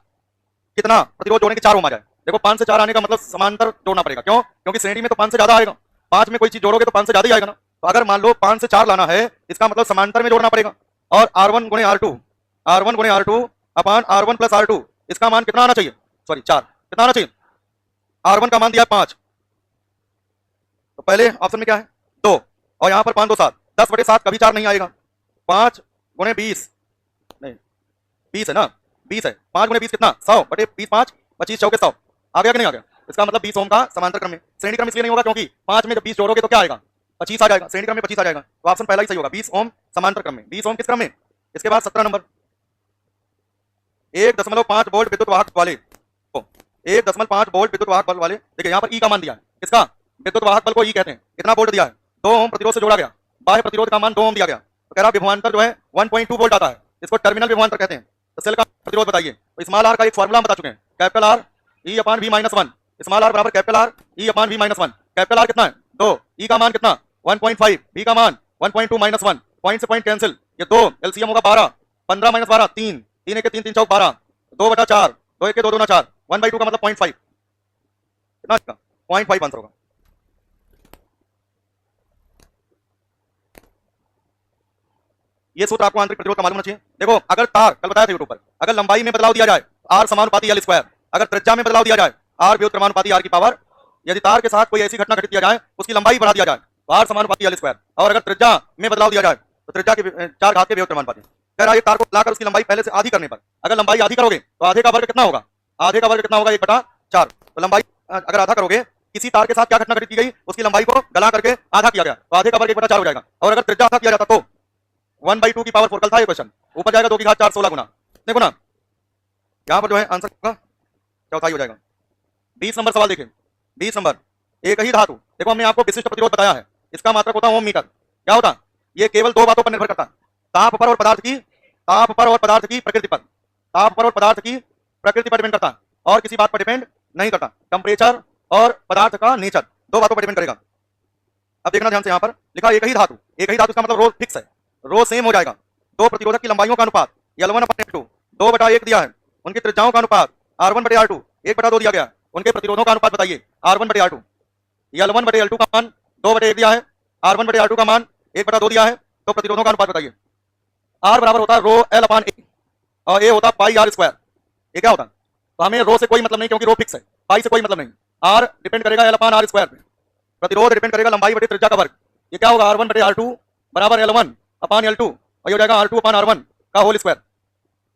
कितना प्रतिरोध जोड़ने के 4 ओम आ जाए? देखो 5 से 4 आने का मतलब समांतर जोड़ना पड़ेगा। क्यों? क्योंकि श्रेणी में तो 5 से ज्यादा आएगा, 5 में कोई चीज जोड़ोगे तो 5 से ज्यादा ही आएगा ना। तो अगर मान लो 5 से 4 लाना है, इसका मतलब समांतर में जोड़ना पड़ेगा। और R1 × R2, R1 × R2 अपान R1 प्लस R2, इसका मान कितना आना चाहिए? सॉरी 4, कितना आना चाहिए? R1 का मान दिया है 5, तो पहले ऑप्शन में क्या है? 2, और यहाँ पर 5 2 7, 10/7 कभी 4 नहीं आएगा। 5 × 20 नहीं 20 है ना, 20 है, 5 × 20 कितना? 100/20, 5 25 चौके 100 आ गया कि नहीं आ गया? इसका मतलब 20 ओम का समांतर क्रम में, श्रेणी क्रम इसलिए नहीं होगा क्योंकि 5 में जब 20 जोड़ोगे तो क्या आएगा? 25 आ जाएगा, श्रेणी क्रम में 25 आ जाएगा। तो ऑप्शन पहला ही सही होगा, 20 ओम समांतर क्रम में। 20 ओम किस क्रम में? इसके बाद 17 नंबर, 1.5 वोल्ट विद्युत वाहक वाले, 1.5 वोल्ट विद्युत वाहक बल वाले, देखिए यहाँ पर ई का मान दिया है, किसका? विद्युत वाहक बल को ई कहते हैं। कितना वोल्ट दिया है? 2 ओम प्रतिरोध से जोड़ा गया, बाह्य प्रतिरोध का मान 2 ओम दिया गया। तो कह रहा विभवांतर जो है 1.2 वोल्ट आता है, इसको टर्मिनल विभवांतर कहते हैं। तो सेल का प्रतिरोध बताइए। तो स्मॉल आर का एक फॉर्मूला बता चुके हैं, capital R E/V-1, small R बराबर capital R E/V-1। Capital R कितना है? 2, ई का मान कितना? 1.5, V का मान 1.2 - 1, पॉइंट से पॉइंट कैंसिल, ये 2 एलसीएम होगा 12, 15 - 12 3, 3 1 3 3 चौक 12, 2/4, 2 1 2 2 4, 1/2 का मतलब 0.5, कितना इसका? 0.5 आंसर होगा। ये सूत्र आपको आंतरिक प्रतिरोध का मालूम होना चाहिए। देखो अगर तार, कल बताया था यूट्यूब पर, अगर लंबाई में बदलाव दिया जाए R समानुपाती L स्क्वायर, अगर त्रिज्या में बदलाव दिया जाए R व्युत्क्रमानुपाती R की पावर, यदि तार के साथ कोई ऐसी घटना घटित किया जाए उसकी लंबाई बढ़ा दिया जाए तो R समानुपाती L स्क्वायर, और अगर त्रिज्या में बदलाव दिया जाए तो त्रिज्या के 4 घात के व्युत्क्रमानुपाती। कह रहा है तार को लाकर उसकी लंबाई पहले से आधी करने पर, अगर लंबाई आधी करोगे तो आधे का वर्ग कितना होगा? आधे का वर्ग कितना होगा? 1/4। तो लंबाई अगर आधा करोगे, किसी तार के साथ क्या घटना घटित की गई, उसकी लंबाई को गला करके आधा किया गया तो आधे का वर्ग 1/4 हो जाएगा। और अगर त्रिज्या आधा किया जाता तो 1/2 की पावर 4, कल था ये क्वेश्चन। ऊपर जाएगा 2 की घात 4 16 गुना। देखो ना यहाँ पर जो है आंसर का चौथाई हो जाएगा। 20 नंबर सवाल देखिए। 20 नंबर, एक ही धातु, देखो हमने आपको विशिष्ट प्रतिरोध बताया है, इसका मात्रक होता है ओम मीटर। क्या होता? ये केवल दो बातों पर निर्भर करता है, ताप पर और पदार्थ की, ताप पर और पदार्थ की प्रकृति पर, ताप पर और पदार्थ की प्रकृति पर डिपेंड करता है और किसी बात पर डिपेंड नहीं करता। टेम्परेचर और पदार्थ का नेचर दो बातों पर डिपेंड करेगा। अब देखना ध्यान से, यहाँ पर लिखा एक ही धातु, एक ही धातु का मतलब रो फिक्स है, रो सेम हो जाएगा। दो प्रतिरोधक की लंबाइयों का अनुपात L1/L2 2/1 दिया है, उनकी त्रिज्याओं का अनुपात R1/R2 1/2 दिया गया, उनके प्रतिरोधों का अनुपात बताइए R1/R2। L1/L2 का मान 2/1 दिया है, R1/R2 का मान 1/2 दिया है, तो प्रतिरोधों का अनुपात बताइए। R बराबर होता है रो L/A और A होता पाई R स्क्वायर। ये क्या होता है? तो हमें रो से कोई मतलब नहीं क्योंकि रो फिक्स है, पाई से कोई मतलब नहीं। R डिपेंड करेगा L/R स्क्वायर पे, प्रतिरोध डिपेंड करेगा लंबाई बटे त्रिज्या का वर्ग। ये क्या होगा? R1/R2 बराबर L1/L2 और ये हो जाएगा R2/R1 का होल स्क्वायर।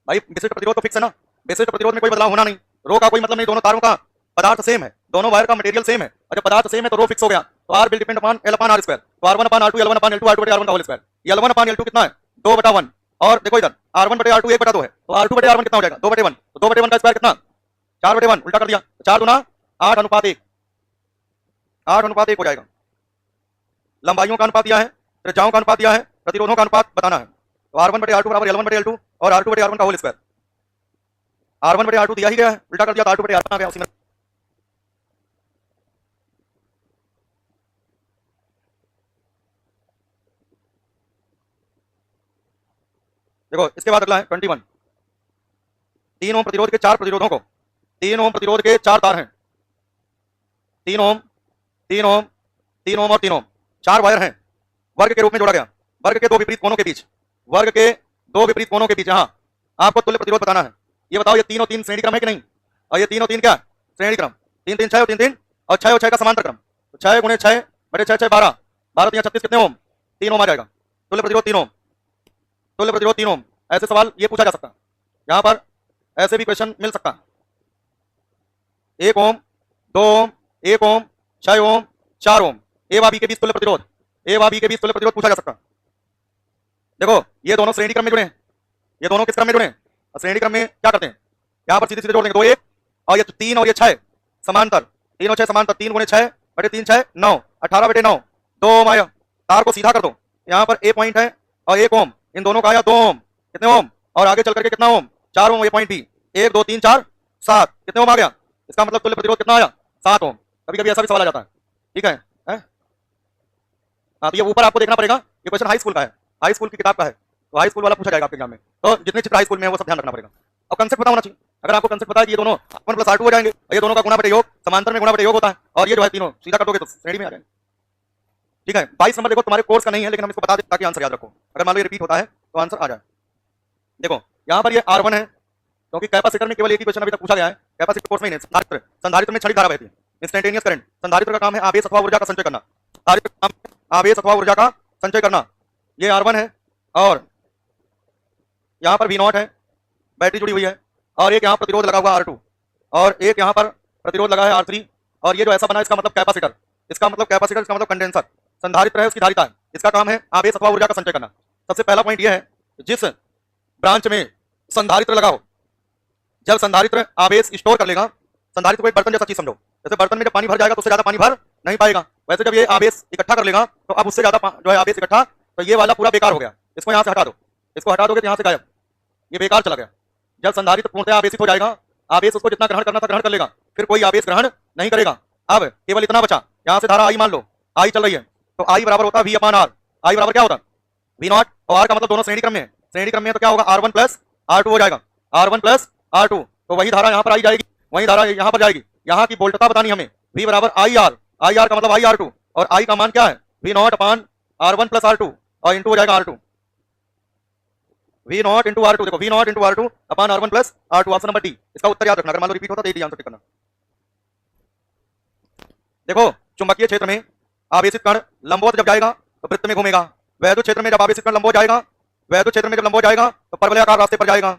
भाई विशिष्ट प्रतिरोध तो फिक्स है ना, विशिष्ट प्रतिरोध में कोई बदलाव होना नहीं, रो का कोई मतलब नहीं, दोनों तारों का पदार्थ सेम है, दोनों वायर का मटेरियल सेम है, और जब पदार्थ सेम है तो रो फिक्स हो गया, तो R will depend upon L/R square. तो R1/R2 L1/L2 R2/R1 का होल स्क्वायर। L1/L2 कितना है? 2/1। और देखो इधर R1/R2 1/2 है, तो R2/R1 कितना हो जाएगा? 2/1। तो 2/1 का स्क्वायर कितना? 4/1, उल्टा कर दिया, 4 दूना 8/1, 8/1 हो जाएगा। लंबाइयों का अनुपात दिया है, त्रिज्याओं का अनुपात दिया है, प्रतिरोधों का अनुपात बताना है। तो R1/R2 बराबर L1/L2 और R2/R1 का होल स्क्वायर। R1/R2 दिया ही गया है, उल्टा कर दिया तो R2/R1 आ गया उसी में। देखो इसके बाद अगला है 21। 3 ओम प्रतिरोध के 4 प्रतिरोधों को, 3 ओम प्रतिरोध के 4 तार हैं, 3 ओम 3 ओम 3 ओम और 3 ओम, 4 वायर हैं, वर्ग के रूप में जोड़ा गया, वर्ग के दो विपरीत कोणों के बीच, वर्ग के दो विपरीत कोणों के बीच यहाँ आपको तुल्य प्रतिरोध बताना है। ये बताओ ये 3 और 3 श्रेणी क्रम है कि नहीं? और ये 3 और 3 क्या? श्रेणी क्रम। 3 3 6 और 3 3 और 6 और 6 का समांतर क्रम, तो 6 गुणे 6 बटे 6 6 12, 12 3 36 कितने ओम? 3 ओम आ जाएगा। तुल्य प्रतिरोध 3 ओम, तुल्य प्रतिरोध 3 ओम। ऐसे सवाल ये पूछा जा सकता है, यहाँ पर ऐसे भी क्वेश्चन मिल सकता है। 1 ओम 2 ओम 1 ओम 6 ओम 4 ओम, ए व बी के बीच तुल्य प्रतिरोध, ए व बी के बीच तुल्य प्रतिरोध पूछा जा सकता है। देखो ये दोनों श्रेणी क्रम में जुड़े हैं, ये दोनों किस क्रम में जुड़े हैं? श्रेणी क्रम में क्या करते हैं, यहाँ पर सीधे सीधे जोड़ देंगे, 2 1 और ये 3 और ये 6 समांतर, 3 और 6 समांतर, 3 गुणे 6 बटे 3 6 9, 18/9, 2 ओम आया। तार को सीधा कर दो, यहाँ पर ए पॉइंट है और 1 ओम, इन दोनों का आया 2 ओम, कितने ओम? और आगे चल करके कितना ओम? 4 ओम, ये पॉइंट भी 1 2 3 4 7, कितने ओम आ गया? इसका मतलब तुल्य प्रतिरोध कितना आया? 7 ओम। कभी कभी ऐसा भी सवाल आ जाता है, ठीक है? हाँ तो ये ऊपर आपको देखना पड़ेगा, ये क्वेश्चन हाई स्कूल का है, हाई स्कूल की किताब का है, तो हाई स्कूल वाला पूछा जाएगा आपके एग्जाम में, तो जितने चित्र हाई स्कूल में है वो सब ध्यान रखना पड़ेगा। और कंसेप्ट पता होना चाहिए, अगर आपको कंसेप्ट पता है कि ये दोनों R1 + R2 हो जाएंगे, और ये दोनों का गुणा बटे योग, समांतर में गुणा बटे योग होता है, और ये जो है तीनों सीधा कर दोगे तो श्रेणी में आ जाएंगे। ठीक है, 22 नंबर देखो तुम्हारे कोर्स का नहीं है, लेकिन हम इसको बता दें ताकि आंसर याद रखो, अगर मान लो ये रिपीट होता है तो आंसर आ जाए। देखो यहाँ पर ये R1 है, क्योंकि कैपेसिटर में केवल एक ही क्वेश्चन अभी तक पूछा गया है, कैपेसिटर कोर्स में नहीं, संधारित्र, संधारित्र में क्षणिक धारा बहती है, इंस्टेंटेनियस करंट। संधारित्र का काम है आवेश अथवा ऊर्जा का संचय करना, संधारित्र का काम है आवेश अथवा ऊर्जा का संचय करना। ये R1 है और यहाँ पर V0 है, बैटरी जुड़ी हुई है, और एक यहाँ प्रतिरोध लगा हुआ R2 और एक यहाँ पर प्रतिरोध लगा है R3, और ये जो ऐसा बना है इसका मतलब कैपेसिटर, इसका मतलब कैपेसिटर, इसका मतलब कंडेंसर। संधारित्र है उसकी धारिता है, इसका काम है आवेश अथवा ऊर्जा का संचय करना। सबसे पहला पॉइंट ये है, जिस ब्रांच में संधारित्र लगा हो, जब संधारित्र आवेश स्टोर कर लेगा, संधारित्र को एक बर्तन जैसा चीज समझो, जैसे बर्तन में जब पानी भर जाएगा तो उससे ज्यादा पानी भर नहीं पाएगा, वैसे जब ये आवेश इकट्ठा कर लेगा तो अब उससे ज्यादा जो है आवेश इकट्ठा, तो ये वाला पूरा बेकार हो गया, इसको यहाँ से हटा दो, इसको हटा दोगे तो यहाँ से गायब, ये बेकार चला गया। जब संधारित्र पूर्णतः आवेशित हो जाएगा, आवेश उसको जितना ग्रहण करना था ग्रहण कर लेगा, फिर कोई आवेश ग्रहण नहीं करेगा। अब केवल इतना बचा, यहाँ से धारा आई मान लो, आई चल रही है, तो आई बराबर होता है V/R। आई बराबर क्या होता है? V0 और R का मतलब दोनों श्रेणी क्रम में है, श्रेणी क्रम में है तो क्या होगा? R1 + R2 हो जाएगा, R1 + R2, तो वही धारा यहाँ पर आई जाएगी, वही धारा यहाँ पर जाएगी। यहाँ की वोल्टता बतानी हमें, V बराबर IR, IR का मतलब IR2, और I का मान क्या है? V0/R1 + R2 और इंटू हो जाएगा R2, V0 × R2। देखो V0 × R2 upon R1 + R2, option number D. इसका उत्तर याद रखना, अगर मान लो रिपीट होता तो डी आंसर टिक करना। देखो चुंबकीय क्षेत्र में आवेशित कण लंबवत जब जाएगा तो वृत्त में घूमेगा, वैद्युत क्षेत्र में जब आवेशित कण लंबवत जाएगा, वैद्युत क्षेत्र में जब लंबवत जाएगा तो परवलयाकार रास्ते पर जाएगा।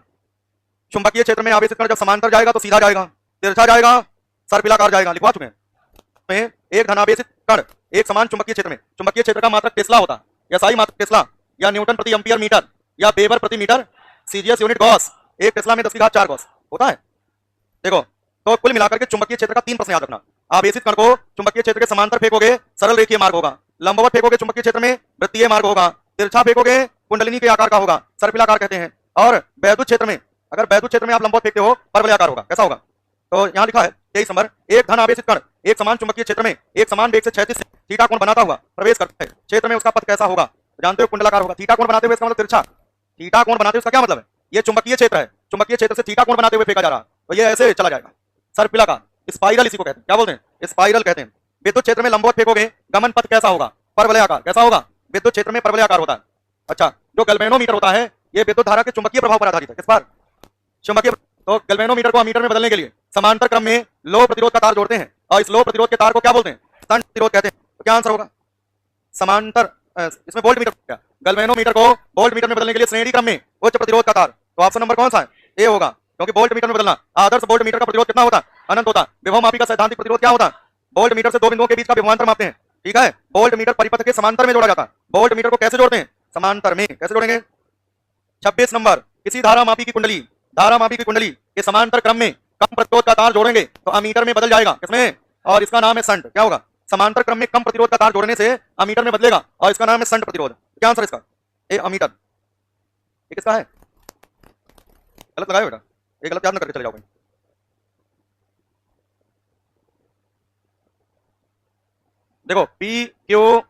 चुंबकीय क्षेत्र में आवेशित कण जब समांतर जाएगा तो सीधा जाएगा, तिरछा जाएगा, सर्पिलाकार जाएगा, लिखवा चुके हैं। एक धनावेशित कण एक समान चुंबकीय क्षेत्र में, चुंबकीय क्षेत्र का मात्रक टेस्ला होता है, SI मात्रक टेस्ला, या न्यूटन प्रति एम्पियर मीटर या वेबर प्रति मीटर, सीजीएस यूनिट गॉस, एक टेस्ला में 10 की घात 4 गॉस होता है। देखो तो कुल मिलाकर के चुंबकीय क्षेत्र का 3 प्रश्न याद रखना। आवेशित कण को चुंबकीय क्षेत्र के समांतर फेंकोगे सरल रेखीय मार्ग होगा, लंबवत फेंकोगे चुंबकीय क्षेत्र में वृत्तीय मार्ग होगा, तिरछा फेंकोगे कुंडलिनी के आकार का होगा, सर्पिलाकार कहते हैं, और वैद्युत क्षेत्र में अगर वैद्युत क्षेत्र में आप लंबवत फेंकते हो परवलयाकार होगा। कैसा होगा? तो यहाँ लिखा है 23 नंबर, एक धन आवेशित कण एक समान चुंबकीय क्षेत्र में एक समान वेग से क्षैतिज से थीटा कोण बनाता हुआ प्रवेश करता है, क्षेत्र में उसका पथ कैसा होगा? जानते हो कुंडलाकार होगा। थीटा कोण बनाते हुए इसका मतलब तिरछा, थीटा कोण बनाते हुए उसका क्या मतलब है? ये चुंबकीय क्षेत्र है, चुंबकीय क्षेत्र से थीटा कोण बनाते हुए फेंका जा रहा है, तो ये ऐसे चला जाएगा। सर्पिलाकार, स्पाइरल इसी को कहते हैं। क्या बोलते हैं? स्पाइरल कहते हैं। विद्युत क्षेत्र में लंबवत फेंकोगे गमन पथ कैसा होगा? परवलयाकार। कैसा होगा? विद्युत क्षेत्र में परवलयाकार होता है। अच्छा, जो गैल्वेनोमीटर होता है ये विद्युत धारा के चुंबकीय प्रभाव पर आधारित है। किस पर? चुंबकीय। तो गैल्वेनोमीटर को अमीटर में बदलने के लिए समांतर क्रम में लो प्रतिरोध का तार जोड़ते हैं, और इस लो प्रतिरोध के तार को क्या बोलते हैं? शंट प्रतिरोध कहते हैं। तो क्या आंसर होगा? समांतर, इसमें वोल्ट मीटर क्या? गैल्वेनोमीटर को वोल्ट मीटर में बदलने के लिए श्रेणी क्रम में उच्च प्रतिरोध का तार, तो ऑप्शन नंबर कौन सा है? ए होगा, क्योंकि वोल्ट मीटर में बदलना। आदर्श वोल्ट मीटर का प्रतिरोध कितना होता है? अनंत होता है। विभव मापी का सैद्धांतिक प्रतिरोध क्या होता है? वोल्ट मीटर से दो बिंदुओं के बीच का विभवांतर मापते हैं, ठीक है। वोल्ट मीटर परिपथ के समांतर में जोड़ा जाता है। वोल्ट मीटर को कैसे जोड़ते हैं? समांतर में। कैसे जोड़ेंगे? 26 नंबर, किसी धारा मापी की कुंडली के समांतर क्रम में कम प्रतिरोध का तार जोड़ेंगे तो अमीटर में बदल जाएगा। किसमें? और इसका नाम है शंट। क्या होगा? समांतर क्रम में कम प्रतिरोध का तार जोड़ने से अमीटर में बदलेगा, और इसका नाम है शंट प्रतिरोध। क्या आंसर इसका? ए अमीटर। ये किसका है? गलत लगाया बेटा, ये गलत याद न करके चले जाओ भाई। देखो पी क्यू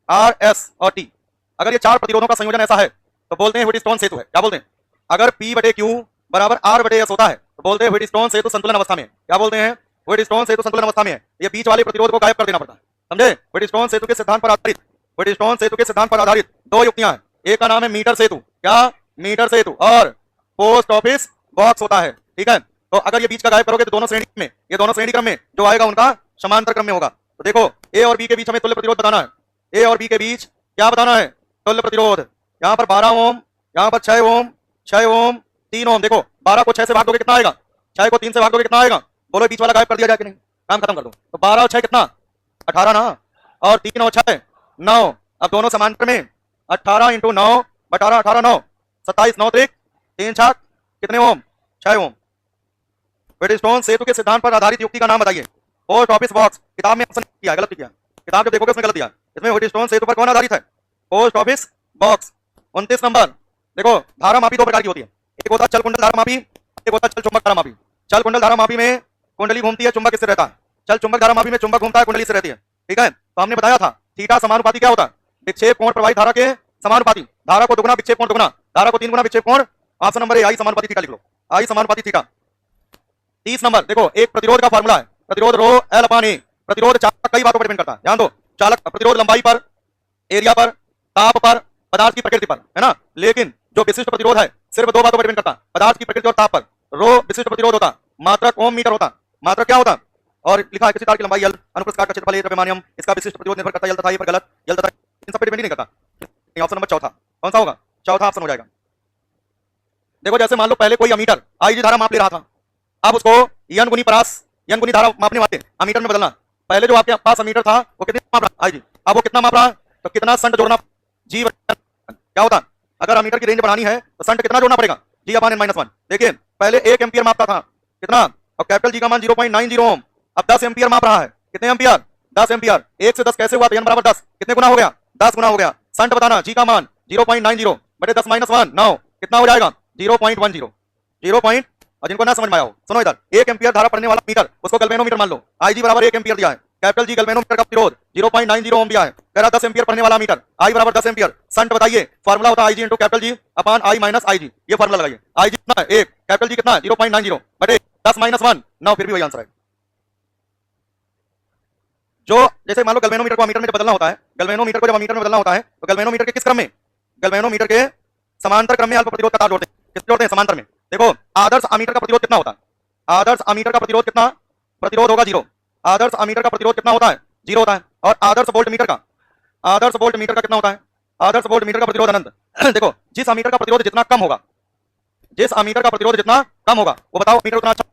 आर एस और टी, अगर ये चार प्रतिरोधों का संयोजन ऐसा है तो बोलते हैं व्हीटस्टोन सेतु है। क्या बोलते हैं? अगर P बटे Q बराबर R बटे S होता है तो बोलते हैं व्हीटस्टोन सेतु संतुलन अवस्था में है। क्या बोलते हैं? व्हीटस्टोन सेतु संतुलन अवस्था में है। ये बीच वाले प्रतिरोध को गायब कर देना पड़ता है, समझे? व्हीटस्टोन सेतु के सिद्धांत पर आधारित दो युक्तियां हैं। एक का नाम है मीटर सेतु। क्या? मीटर सेतु। और पोस्ट ऑफिस बॉक्स होता है, ठीक है। तो अगर ये बीच का गायब करोगे तो दोनों श्रेणी क्रम में जो आएगा उनका समांतर क्रम में होगा। तो देखो ए और बी के बीच हमें तुल्य प्रतिरोध बताना है। ए और बी के बीच क्या बताना है? तुल्य प्रतिरोध। यहाँ पर 12 ओम, यहाँ पर 6 ओम, 6 ओम, 3 ओम। देखो 12 को 6 से भाग दोगे कितना आएगा? 6 को 3 से भाग दोगे कितना आएगा? बोलो बीच वाला गायब कर दिया जाए कि नहीं? काम खत्म कर दो। तो 12 और 6 कितना? 18 ना, और 3 और 6 9। अब दोनों समांतर में 18 इंटू 9 18 18 9 27 9 त्रिक 3 छाक कितने ओम? 6 ओम। व्हीटस्टोन सेतु के सिद्धांत पर आधारित युक्ति का नाम बताइए। पोस्ट ऑफिस बॉक्स, किताब में ऑप्शन किया गलत किया, किताब जब देखोगे उसमें गलत दिया। इसमें व्हीटस्टोन सेतु पर कौन आधारित है? Post office box. 29 नंबर, देखो धारा मापी दो प्रकार की होती है। एक होता है चल कुंडल धारा मापी, एक होता है चल चुंबक धारा मापी। चल कुंडल धारा मापी में कुंडली घूमती है, चुंबक इससे रहता है। चल चुंबक धारा मापी में चुंबक घूमता है, कुंडली से रहती है, ठीक है। तो हमने बताया था थीटा समानुपाती क्या होता है? विक्षेप कोण प्रवाही धारा के समानुपाती। धारा को दुगुना विक्षेप कोण दुगुना, धारा को 3 गुना विक्षेप कोण। ऑप्शन नंबर ए आई समानुपाती थीटा लिख लो, आई समानुपाती थीटा। 30 नंबर, देखो एक प्रतिरोध का फार्मूला है, प्रतिरोध रो एल अपान ए। प्रतिरोध चालक कई बातों पर डिपेंड करता है, ध्यान दो। चालक प्रतिरोध लंबाई पर, एरिया पर, ताप पर, पदार्थ की प्रकृति पर, है ना। लेकिन जो विशिष्ट प्रतिरोध है सिर्फ दो बातों पर डिपेंड करता है, पदार्थ की प्रकृति और ताप पर। रो विशिष्ट प्रतिरोध होता, मात्रक ओम मीटर होता। मात्रक क्या होता? और लिखा है किसी तार की लंबाई एल, अनुप्रस्थ काट का क्षेत्रफल ए, द्रव्यमानियम। इसका विशिष्ट प्रतिरोध निर्भर करता है एल तथा ए पर। गलत, एल तथा इन सब पर डिपेंड नहीं करता। ऑप्शन नंबर चौथा कौन सा होगा? चौथा ऑप्शन हो जाएगा। देखो जैसे मान लो पहले कोई अमीटर आईजी धारा माप ले रहा था, अब उसको यन गुनी परास, यन गुनी धारा मापने वाले अमीटर में बदलना। पहले जो आपके पास अमीटर था वो कितनी माप रहा आईजी, अब वो कितना माप रहा है? तो कितना शंट जोड़ना? जी क्या होता? अगर अमीटर की रेंज बढ़ानी है तो शंट कितना जोड़ना पड़ेगा? जी अपान n-1। देखिए पहले 1 एम्पियर मापता था, कितना? और कैपिटल जी का मान 0.90 ओम। अब 10 एम्पियर माप रहा है, कितने एम्पियर? 10 एम्पियर। 1 से 10 कैसे हुआ? तो n बराबर 10, कितने गुना हो गया? 10 गुना हो गया। शंट बताना, जी का मान 0.90 बटे 10 - 1 9, कितना हो जाएगा? 0.10 0. और जिनको ना समझ में आया हो सुनो इधर, 1 एम्पियर धारा पड़ने वाला मीटर उसको गैल्वेनोमीटर मान लो। आईजी बराबर 1 एम्पियर दिया है, कैपिटल जी गैल्वेनोमीटर का प्रतिरोध 0.90 ओम दिया है। कह रहा 10 एम्पियर पढ़ने वाला मीटर, आई बराबर 10 एम्पियर। शंट बताइए, फार्मूला होता है आईजी इंटू कैपिटल जी अपान आई माइनस आईजी। ये फार्मूला लगाइए। आईजी कितना है? 1, कैपिटल जी कितना है? 0.90 बटे 10 - 1 9, फिर भी वही आंसर है। जो जैसे मान लो गैल्वेनोमीटर को अमीटर में बदलना होता है, गैल्वेनोमीटर को जब अमीटर में बदलना होता है तो गैल्वेनोमीटर के किस क्रम में? गैल्वेनोमीटर के समांतर क्रम में अल्प प्रतिरोध का तार जोड़ते हैं। किस जोड़ते हैं? समांतर में। देखो आदर्श अमीटर का प्रतिरोध कितना होता है? आदर्श अमीटर का प्रतिरोध कितना? प्रतिरोध होगा 0। आदर्श अमीटर का प्रतिरोध कितना होता है? 0 होता है। और आदर्श वोल्ट मीटर का कितना होता है? आदर्श वोल्ट मीटर का प्रतिरोध अनंत। देखो जिस अमीटर का प्रतिरोध जितना कम होगा, जिस अमीटर का प्रतिरोध जितना कम होगा वो बताओ मीटर उतना अच्छा,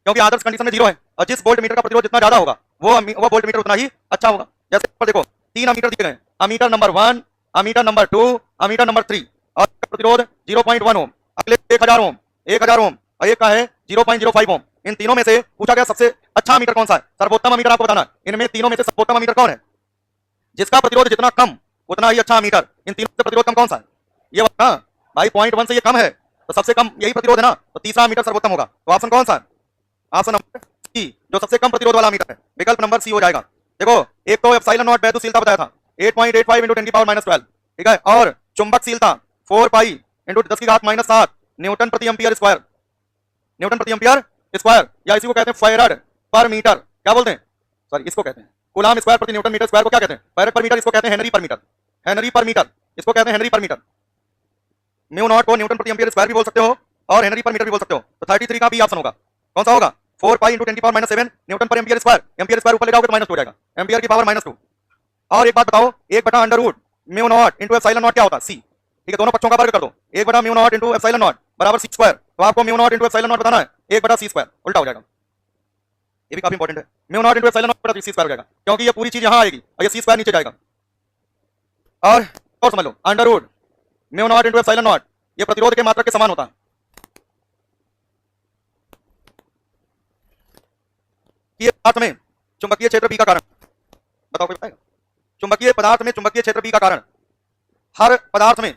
क्योंकि आदर्श कंडीशन में 0 है। और जिस वोल्ट मीटर का प्रतिरोध जितना ज्यादा होगा वो वोल्ट मीटर उतना ही अच्छा होगा। जैसे पर देखो 3 अमीटर दिए गए, ammeter number 1, ammeter number 2, ammeter number 3 और प्रतिरोध 0.1 ओम, अगले 1000 ओम, 1000 ओम और एक का है 0.05 ओम। इन तीनों में से पूछा गया सबसे अच्छा अमीटर कौन सा है, सर्वोत्तम अमीटर आपको बताना है। इनमें तीनों में से सर्वोत्तम अमीटर कौन है? जिसका प्रतिरोध जितना कम उतना ही अच्छा अमीटर। इन तीनों से प्रतिरोध कम कौन सा है? ये बता भाई, 0.1 से ये कम है तो सबसे कम यही प्रतिरोध है ना, तो तीसरा अमीटर सर्वोत्तम होगा। तो ऑप्शन कौन सा है? ऑप्शन नंबर सी, जो सबसे कम प्रतिरोध वाला मीटर है, विकल्प नंबर सी हो जाएगा। देखो, एक तो एप्सिलॉन नॉट वैद्युशीलता बताया था 8.85 × 10⁻12, ठीक है, और चुंबकशीलता 4 पाई × 10⁻⁷ न्यूटन प्रति एम्पियर स्क्वायर, न्यूटन प्रति एम्पियर स्क्वायर, या इसी को कहते हैं फैराड पर मीटर। क्या बोलते हैं? सॉरी, इसको कहते हैं कूलाम स्क्वायर प्रति न्यूटन मीटर स्क्वायर को क्या कहते हैं? फैराड पर मीटर, इसको कहते हैं हेनरी पर मीटर, हेनरी पर मीटर, इसको कहते हैं हेनरी पर मीटर। म्यू नॉट को न्यूटन प्रति एम्पियर स्क्वायर भी बोल सकते हो और हेनरी पर मीटर भी बोल सकते हो। तो 33 का बी ऑप्शन होगा। कौन सा होगा? 4 पाई × 10⁻⁷ न्यूटन पर एम्पियर स्क्वायर, एम्पियर स्क्वायर ऊपर ले जाओगे तो माइनस हो जाएगा, एम्पियर की पावर -2। और एक बात बताओ, 1/√, म्यू नॉट × एप्सिलॉन नॉट क्या होता है? सी। ठीक है, दोनों पक्षों का वर्ग कर दो, 1/म्यू नॉट × एप्सिलॉन नॉट बराबर सी स्क्वायर। तो आपको म्यू नॉट × एप्सिलॉन नॉट बताना है, 1/c², उल्टा हो जाएगा। ये भी काफी इंपॉर्टेंट है, mu not × epsilon naught c square हो जाएगा, क्योंकि ये पूरी चीज यहां आएगी और ये सी स्क्वायर नीचे जाएगा। और समझ लो, under root mu not × epsilon not ये प्रतिरोध के मात्रक के समान होता है। ये पदार्थ में चुंबकीय क्षेत्र बी का कारण, बताओ कोई बताएगा? चुंबकीय पदार्थ में चुंबकीय क्षेत्र बी का कारण, हर पदार्थ में,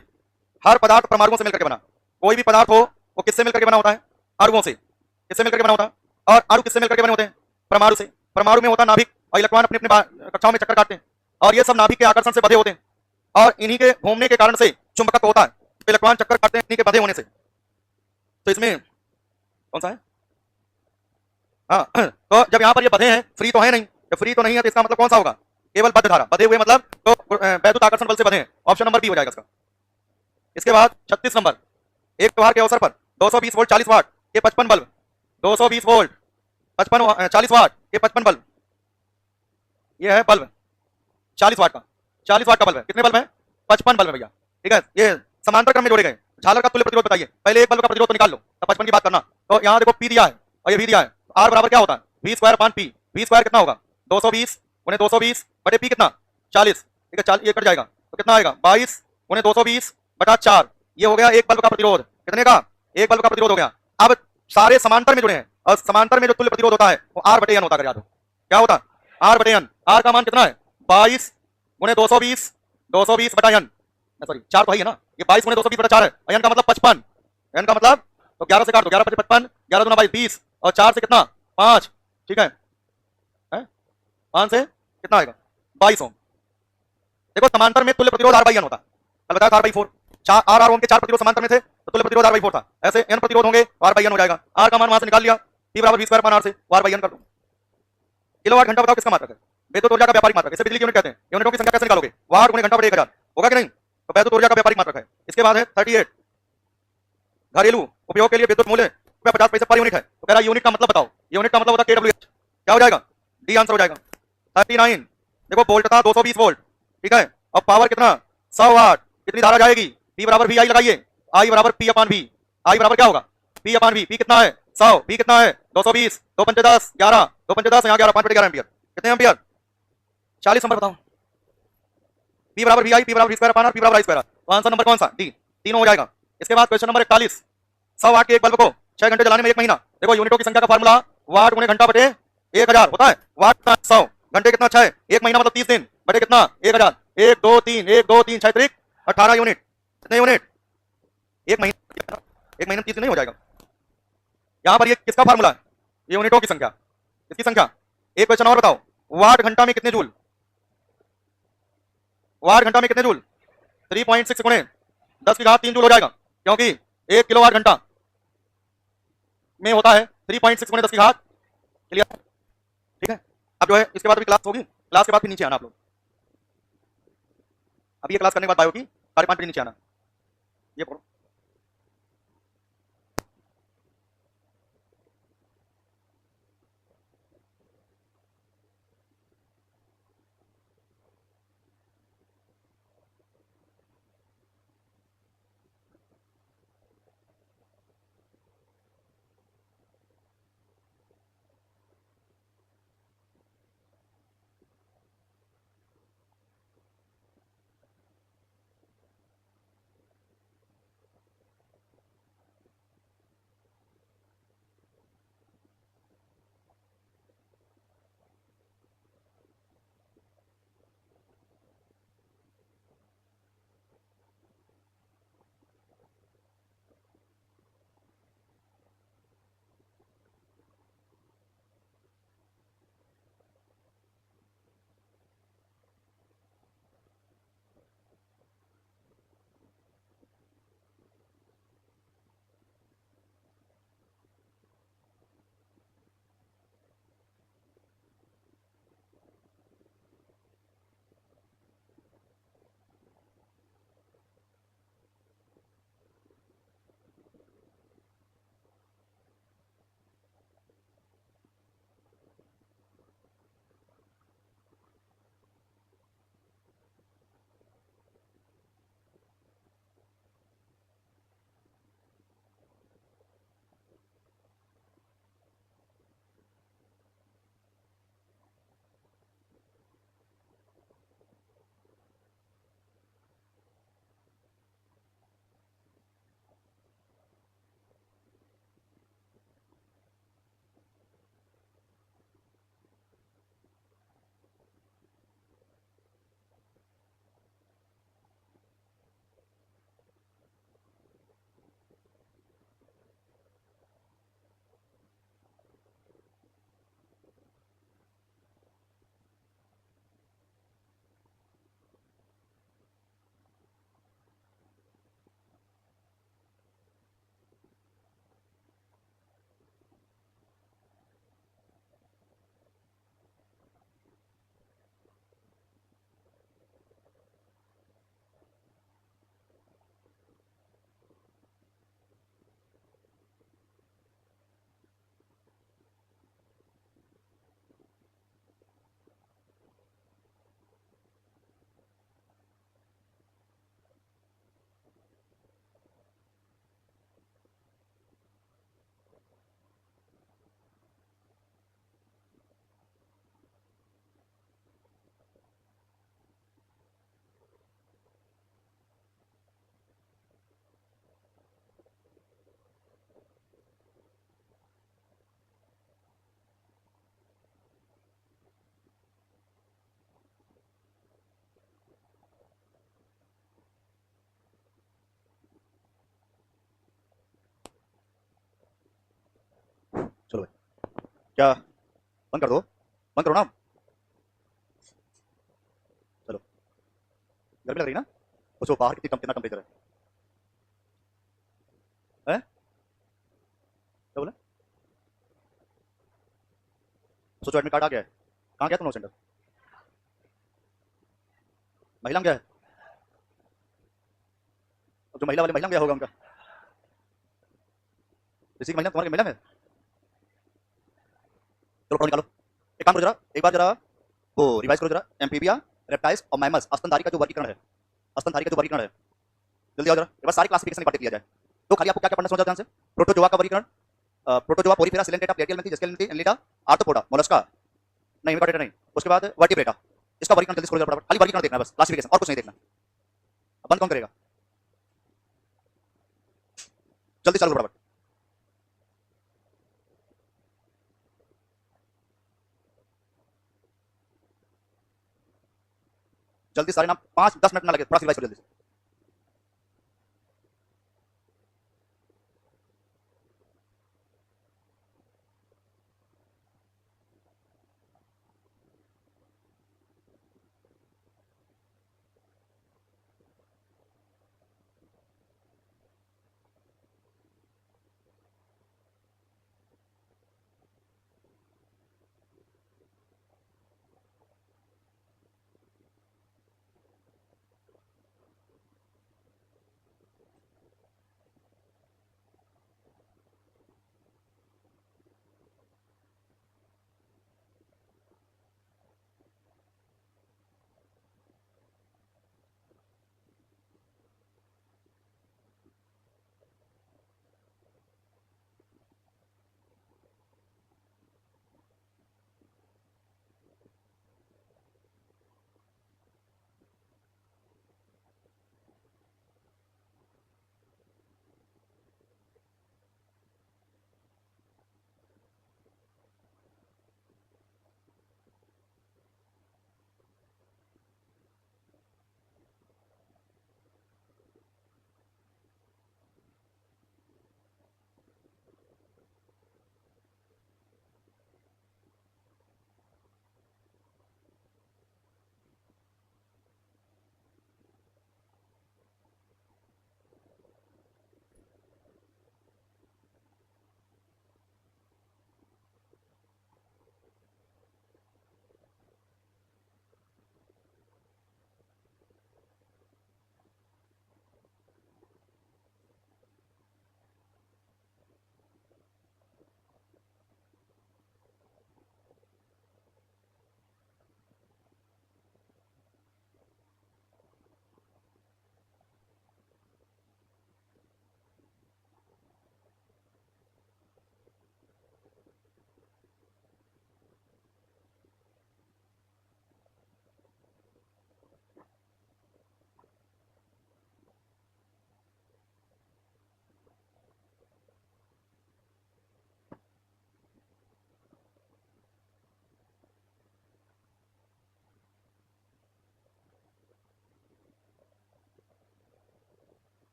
हर पदार्थ परमाणुओं से मिलकर के बना। कोई भी पदार्थ हो वो किससे मिलकर के बना होता है? अणुओं से। किससे मिलकर के बना होता है? और अणु किससे मिलकर के बने होते हैं? परमाणु से। परमाणु में होता है नाभिक, और इलेक्ट्रॉन अपने अपने कक्षाओं में चक्कर काटते हैं, और ये सब नाभिक के आकर्षण से बंधे होते हैं, और इन्हीं के घूमने के कारण से चुंबकत्व होता है। तो इलेक्ट्रॉन चक्कर काटते हैं इन्हीं के बंधे होने से। तो इसमें कौन सा है? हाँ, तो जब यहाँ पर ये बंधे हैं, फ्री तो है नहीं, जब फ्री तो नहीं है तो इसका मतलब कौन सा होगा? केवल बद्ध धारा, बंधे हुए मतलब तो वैद्युत आकर्षण बल से बंधे हैं। ऑप्शन नंबर बी हो जाएगा इसका। इसके बाद 36 नंबर, एक त्योहार के अवसर पर 220 वोल्ट 40 वाट के 55 बल्ब, 220 वोल्ट 40 वाट के 55 बल्ब, ये है बल्ब 40 वाट का, 40 वाट का बल्ब है। कितने बल्ब है? 55 बल्ब है भैया। ठीक है, ये समांतर क्रम में जोड़े गए। झालर का तुल्य प्रतिरोध बताइए, पहले एक बल्ब का प्रतिरोध तो निकाल लो, तब 55 की बात करना। तो यहाँ देखो पी दिया है और ये भी दिया है, आर बराबर क्या होता है? v²/p। v² कितना होगा? 220 × 220 बटे p कितना? 40। ठीक है, 40 ये कट जाएगा तो कितना आएगा? 22 × 220/4। ये हो गया एक बल्ब का प्रतिरोध। कितने का? एक बल्ब का प्रतिरोध हो गया। अब सारे समांतर में जुड़े हैं, और समांतर में जो तुल्य प्रतिरोध होता है वो R/N होता है। याद हो क्या होता? R/N। R का मान कितना है? 22 × 220, 220/n, सॉरी 4 तो है ना, ये 22 × 220/4 है। n का मतलब 55, n का मतलब तो 11 से काट दो, 11 × 55, 11 दूना 22, 20, और 4 से कितना? 5। ठीक है, 5 से कितना आएगा? 22 ओम। देखो, समांतर में तुल्य प्रतिरोध R/n होता है, कल बताया R/4। 4 R ओम के 4 प्रतिरोध समांतर में थे तो तुल्य प्रतिरोध R/4 था। ऐसे n प्रतिरोध होंगे तो R/n हो जाएगा। R का मान वहां से निकाल लिया, P = v²/r से, R/n कर दो। किलोवाट घंटा बताओ किसका मात्रक है? विद्युत ऊर्जा का व्यापारिक मात्रक, इसे बिजली की यूनिट कहते हैं। यूनिटों की संख्या कैसे निकालोगे? वाट × घंटा / 1000 होगा कि नहीं? तो विद्युत ऊर्जा का व्यापारिक मात्रक है। इसके बाद है 38, घरेलू उपयोग के लिए विद्युत मूल्य 50 पैसे पर यूनिट है। तो कह रहा यूनिट का मतलब बताओ। यूनिट का मतलब होता है kWh। क्या हो जाएगा? डी आंसर हो जाएगा। 39, देखो वोल्ट था 220 वोल्ट, ठीक है, और पावर कितना? 100 वाट। कितनी धारा जाएगी? P = VI लगाइए, I = P/V। I बराबर क्या होगा? P/V। P कितना है? 100, V कितना है? 220, 2 पंचे 10, 11, 2 पंचे 10, यहाँ 11, 5/11 एम्पियर। कितने एम्पियर? 40 नंबर बताओ। P = VI, P = v²/r, P = I²। तो आंसर नंबर कौन सा? डी, तीनों हो जाएगा। इसके बाद क्वेश्चन नंबर 41, 100 वाट के एक बल्ब को 6 घंटे जलाने में 1 महीना। देखो, यूनिटों की संख्या का फार्मूला वाट × घंटा बटे 1000 होता है। वाट कितना? 100, घंटे कितना? 6, 1 महीना मतलब 30 दिन बटे कितना? 1000। 1 2 3 1 2 3 6 त्रिक 18 यूनिट। कितने यूनिट? 1 महीना, 1 महीने 30 दिन नहीं हो जाएगा। यहाँ पर ये किसका फार्मूला है? यूनिटों की संख्या, किसकी संख्या? एक क्वेश्चन और बताओ, वाट घंटा में कितने जूल? वाट घंटा में कितने जूल? 3.6 × 10⁻³ जूल हो जाएगा, क्योंकि 1 किलोवाट घंटा में होता है 3.6 × 10⁻। क्लियर? ठीक है, अब जो है इसके बाद अभी क्लास होगी, क्लास के बाद फिर नीचे आना आप लोग। अभी ये क्लास करने के बाद बायो की 5:30 बजे नीचे आना। ये पढ़ो। क्या बंद कर दो, बंद करो ना। चलो, गर्मी लग रही ना, उसको बाहर कितना टेम्परेचर है? क्या बोला? सोचो एडमिट कार्ड आ गया है, कहाँ गया तुम लोग सेंटर? महिला में गया है? अब जो महिला वाले महिला में गया होगा उनका, किसी की महिला तुम्हारी महिला में है? चलो पढ़ो निकालो, एक काम करो जरा, एक बार जरा वो रिवाइज करो जरा, एम्फीबिया, रेप्टाइल्स और मैमल्स, स्तनधारी का जो वर्गीकरण है, स्तनधारी का जो वर्गीकरण है, जल्दी आओ जरा, एक बार सारी क्लासिफिकेशन एक बार देख लिया जाए। तो खाली आपको क्या क्या पढ़ना समझ ध्यान से। प्रोटोजोआ का वर्गीकरण, प्रोटोजोआ पोरिफेरा सिलेंटेटा प्लेटियल में थी, जिसके लिए एनलिटा आर्थ्रोपोडा मोलस्का, नहीं इनका नहीं, उसके बाद वर्टिब्रेटा, इसका वर्गीकरण जल्दी से करो जरा फटाफट, खाली वर्गीकरण देखना है बस, क्लासिफिकेशन और कुछ नहीं देखना। अब बंद कौन करेगा? जल्दी चालू फटाफट। जल्दी सारे नाम, 5-10 मिनट ना लगे, थोड़ा रिवाइज करो जल्दी से।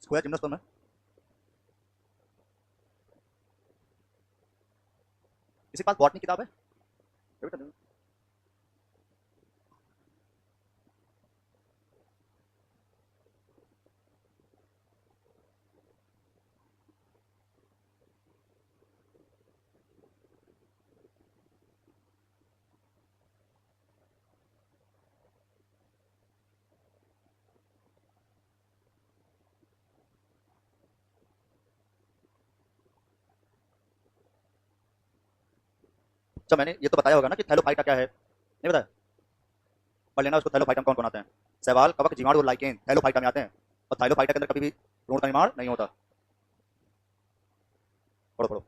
स्क्वायर जिम्नास्टम है, किसी के पास बॉटनी किताब है? ये बेटा दे दो। अच्छा मैंने ये तो बताया होगा ना कि थैलोफाइटा क्या है, नहीं बताया? पढ़ लेना उसको, थैलोफाइटा में कौन कौन आते हैं। शैवाल, कवक, जीवाणु और लाइकेन थैलोफाइटा में आते हैं, और थैलोफाइटा के अंदर कभी भी भ्रूण का निर्माण नहीं होता। पढ़ो पढ़ो।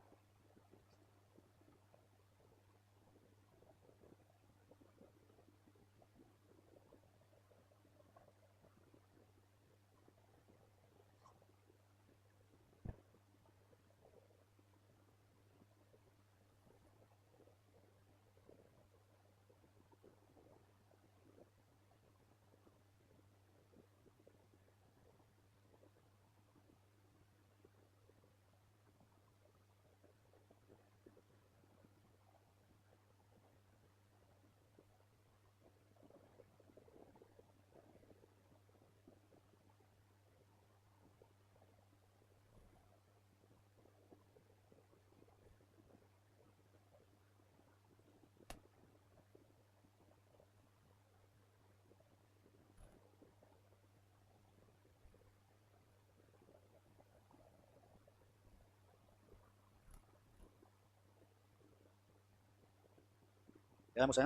क्या है मुझसे,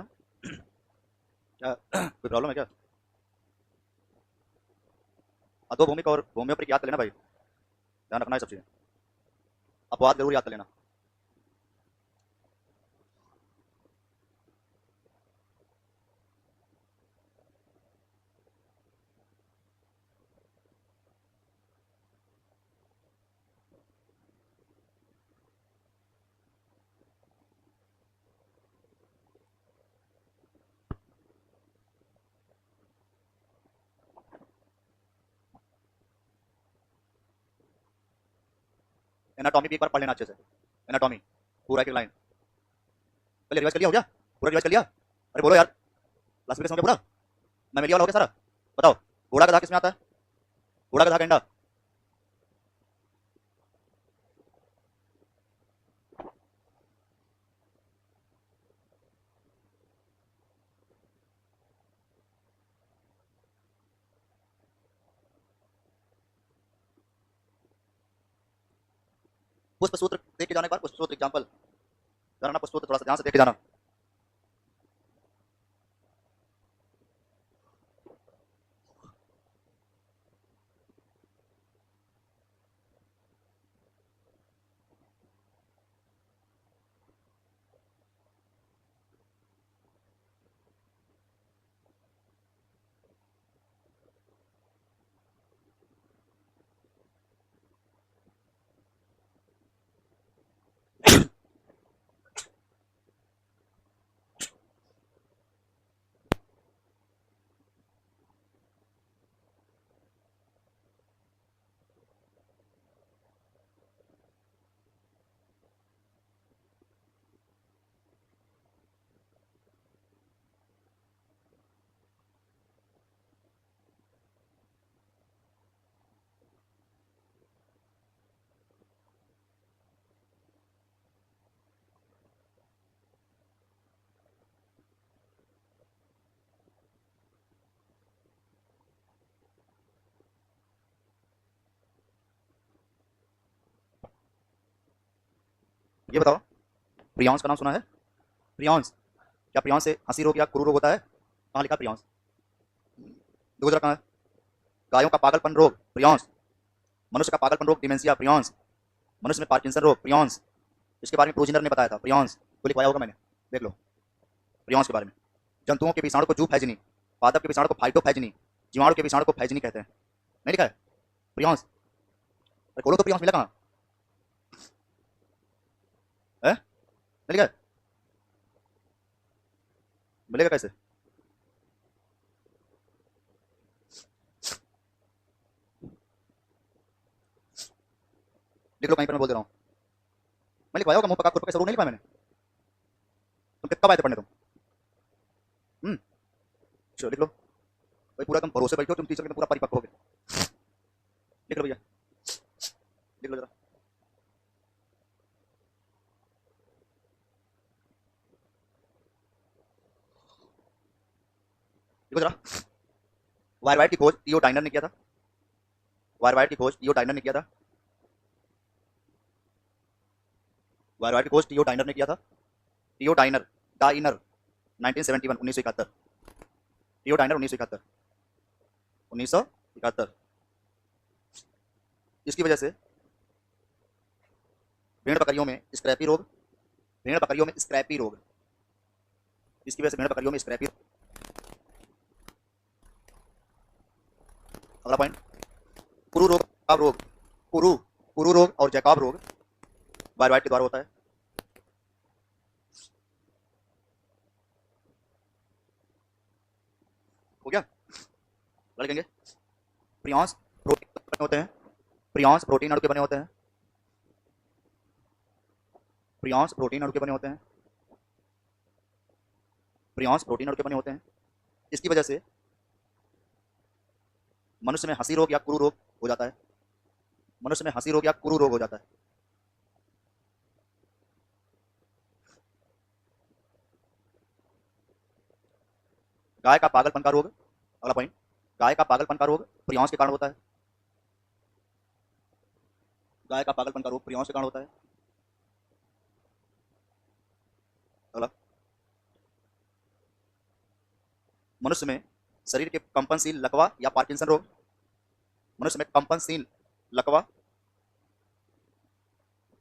क्या कोई प्रॉब्लम है क्या? दो भूमिक और होम्योपैथिक याद कर लेना भाई, ध्यान रखना है सब चीज़ें, अपवाद जरूर याद कर लेना। एनाटॉमी भी एक बार पढ़ लेना अच्छे से, एनाटॉमी पूरा एक लाइन पहले रिवाइज कर लिया, हो गया पूरा रिवाइज कर लिया? अरे बोलो यार, क्लासिफिकेशन हो गया पूरा? मैमेलिया वाला हो गया सारा? बताओ, घोड़ा गधा किसमें आता है? घोड़ा गधा गेंडा? पुष्प सूत्र देख के जाना एक बार, पुष्प सूत्र एग्जाम्पल जाना ना, पुष्प सूत्र थोड़ा सा ध्यान से देख के जाना। ये बताओ, प्रियांश का नाम सुना है? प्रियांश, क्या प्रियांश से हंसी रोग या क्रू रोग होता है? कहाँ लिखा प्रियांश? दूसरा कहाँ है? गायों का पागलपन रोग प्रियांश, मनुष्य का पागलपन रोग डिमेंशिया प्रियांश, मनुष्य में पार्किंसन रोग प्रियांश, इसके बारे में प्रोजिनर ने बताया था प्रियांश, तो लिखवाया होगा मैंने, देख लो प्रियांश के बारे में। जंतुओं के विषाणु को जूफैजिनी, पादप के विषाणु को फाइटोफैजिनी, जीवाणु के विषाणु को फैजिनी कहते हैं, नहीं लिखा है प्रियांश? अरे खोलो तो, प्रियांश मिला कहाँ है? नहीं लिखा है? मिलेगा कैसे? लिख लो कहीं पर, मैं बोल दे रहा हूँ, मैं लिखवाया होगा मुंह पका खुरपा के, जरूर नहीं लिखा मैंने। तुम कब आए थे पढ़ने तुम? चलो लिख लो भाई, पूरा तुम भरोसे बैठे हो, तुम टीचर के पूरा परिपक्व हो गए। लिख लो भैया, लिख लो जरा, लिखो जरा। वायरवाइट की खोज टीओ डाइनर ने किया था, वायरवाइट की खोज टीओ डाइनर ने किया था, वायरवाइट की खोज टीओ डाइनर ने किया था। टियो डाइनर डाइनर 1971 1971 टियो डाइनर 1971 1971। इसकी वजह से भेड़ बकरियों में स्क्रैपी रोग, भेड़ बकरियों में स्क्रैपी रोग, इसकी वजह से भेड़ बकरियों में स्क्रैपी। अगला पॉइंट, कुरु रोग, जैकब रोग, कुरु कुरु रोग और जैकब रोग वायरवाइट के द्वारा होता है। हो गया, लड़केंगे। प्रियांस प्रोटीन बने होते हैं, प्रियांस प्रोटीन अणु के बने होते हैं, प्रियांस प्रोटीन अणु के बने होते हैं, प्रियांस प्रोटीन अणु के बने होते हैं। इसकी वजह से मनुष्य में हंसी रोग या कुरु रोग हो जाता है, मनुष्य में हंसी रोग या कुरु रोग हो जाता है। गाय का पागलपन का रोग, अगला पॉइंट, गाय का पागलपन का रोग प्रियांस के कारण होता है, गाय का पागलपन का रोग प्रियांस के कारण होता है। अगला, मनुष्य में शरीर के कंपनशील लकवा या पार्किंसन रोग, मनुष्य में कंपनशील लकवा,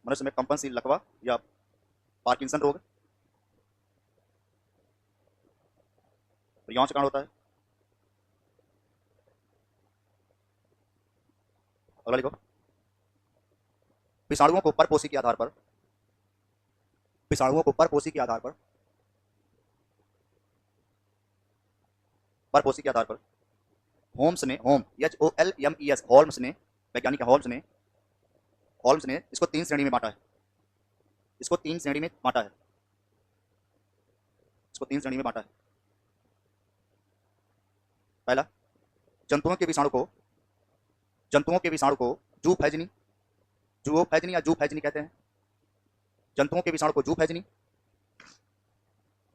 मनुष्य में कंपनशील लकवा या पार्किंसन रोग प्रियांस के कारण होता है। अगला लिखो, विषाणुओं को परपोषी के आधार पर, विषाणुओं को परपोषी के आधार पर, परपोषी के आधार पर होम्स ने, होम HOLMES, होल्म्स ने, वैज्ञानिक होल्म्स ने, होल्म्स ने इसको 3 श्रेणी में बांटा है, इसको 3 श्रेणी में बांटा है, इसको 3 श्रेणी में बांटा है। पहला, जंतुओं के विषाणु को, जंतुओं के विषाणु को जूफैजिनी, जूफैजिनी या जूफैजिनी कहते हैं, जंतुओं के विषाणु को जूफैजिनी,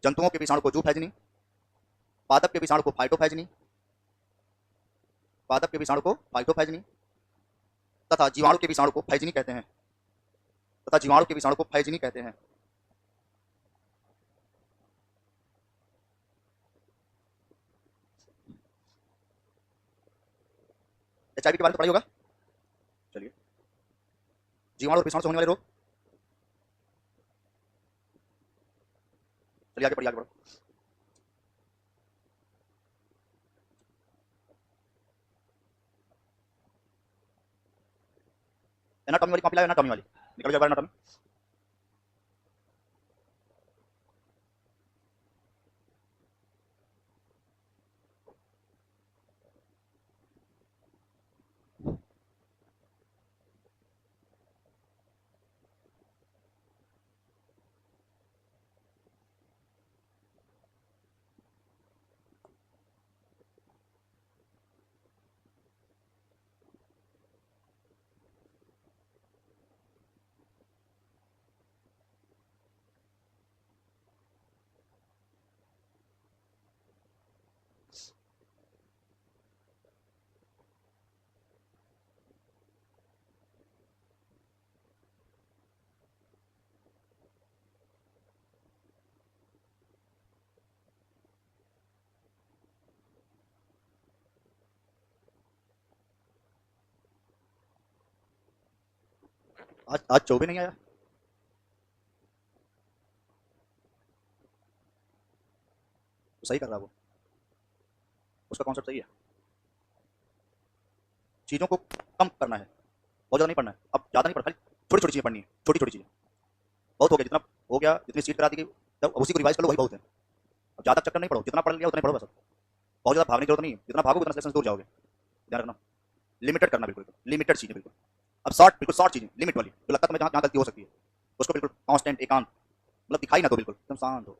जंतुओं के विषाणु को जूफैजिनी, पादप के विषाणु को फाइटोफैजिनी, पादप के विषाणु को फाइटोफैजिनी, तथा जीवाणु के विषाणु को फैजिनी कहते हैं, तथा जीवाणु के विषाणु को फैजिनी कहते हैं। HIV के बारे में तो पढ़ाई होगा, चलिए। जीवाणु और विषाणु से होने वाले रोग, चलिए आगे बढ़िए, आगे बढ़ो। एनाटॉमी वाली कॉपी लाओ, एनाटॉमी वाली निकल जाए, एनाटॉमी। आज चौबे नहीं आया, तो सही कर रहा है वो, उसका कॉन्सेप्ट सही है। चीजों को कम करना है, बहुत ज्यादा नहीं पढ़ना है, अब ज्यादा नहीं पढ़ना, खाली छोटी छोटी चीजें पढ़नी है, छोटी छोटी चीजें। बहुत हो गया, जितना हो गया, जितनी सीट करा दी गई, तब उसी को रिवाइज कर लो, वही बहुत है। अब ज्यादा चक्कर नहीं पढ़ो, जितना पढ़ लिया उतना ही पढ़ो बस। बहुत ज्यादा भागने की जरूरत नहीं है, जितना भागोगे उतना सिलेक्शन से दूर जाओगे। ध्यान रखना, लिमिटेड करना, बिल्कुल लिमिटेड चीजें, बिल्कुल। अब शॉर्ट, बिल्कुल शॉर्ट चीजें, लिमिट वाली, जो लगता है तुम्हें जहाँ गलती हो सकती है उसको बिल्कुल कांस्टेंट, एकांत, मतलब दिखाई ना दो, बिल्कुल एकदम शांत हो।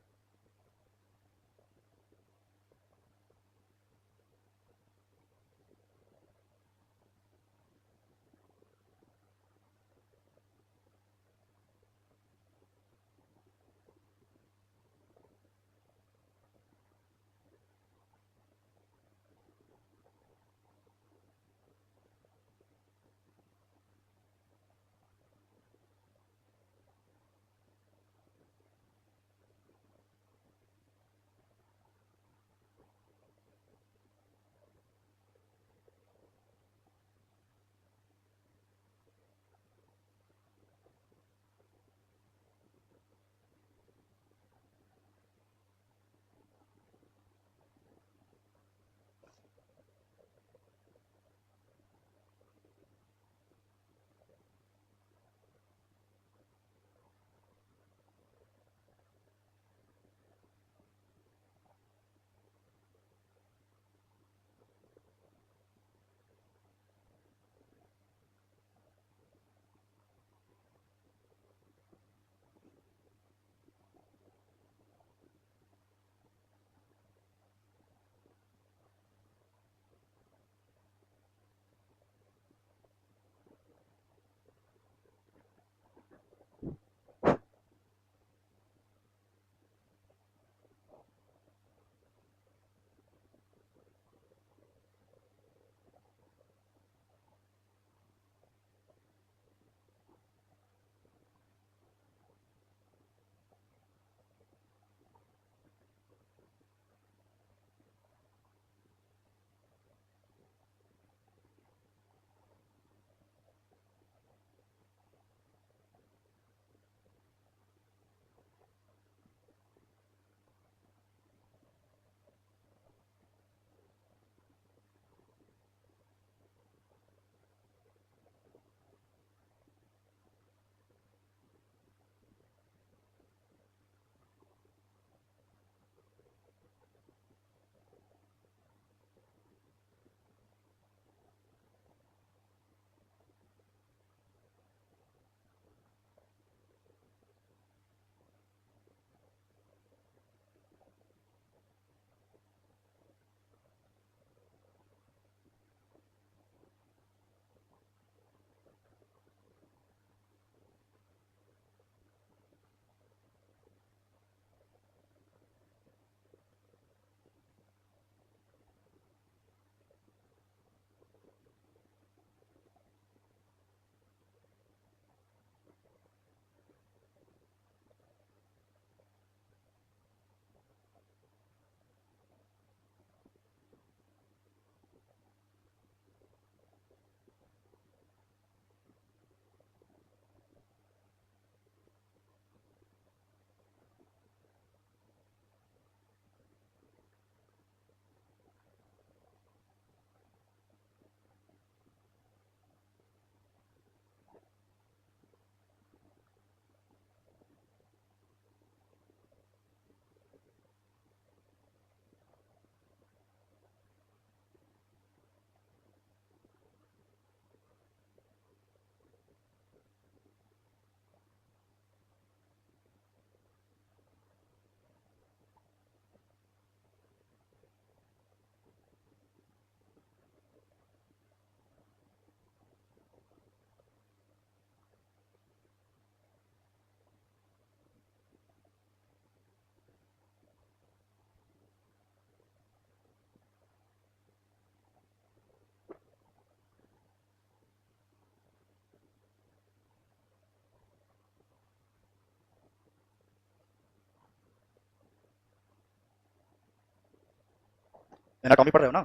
एनाटॉमी पढ़ रहे हो ना,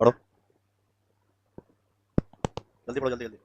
पढ़ो जल्दी पढ़ो, जल्दी जल्दी।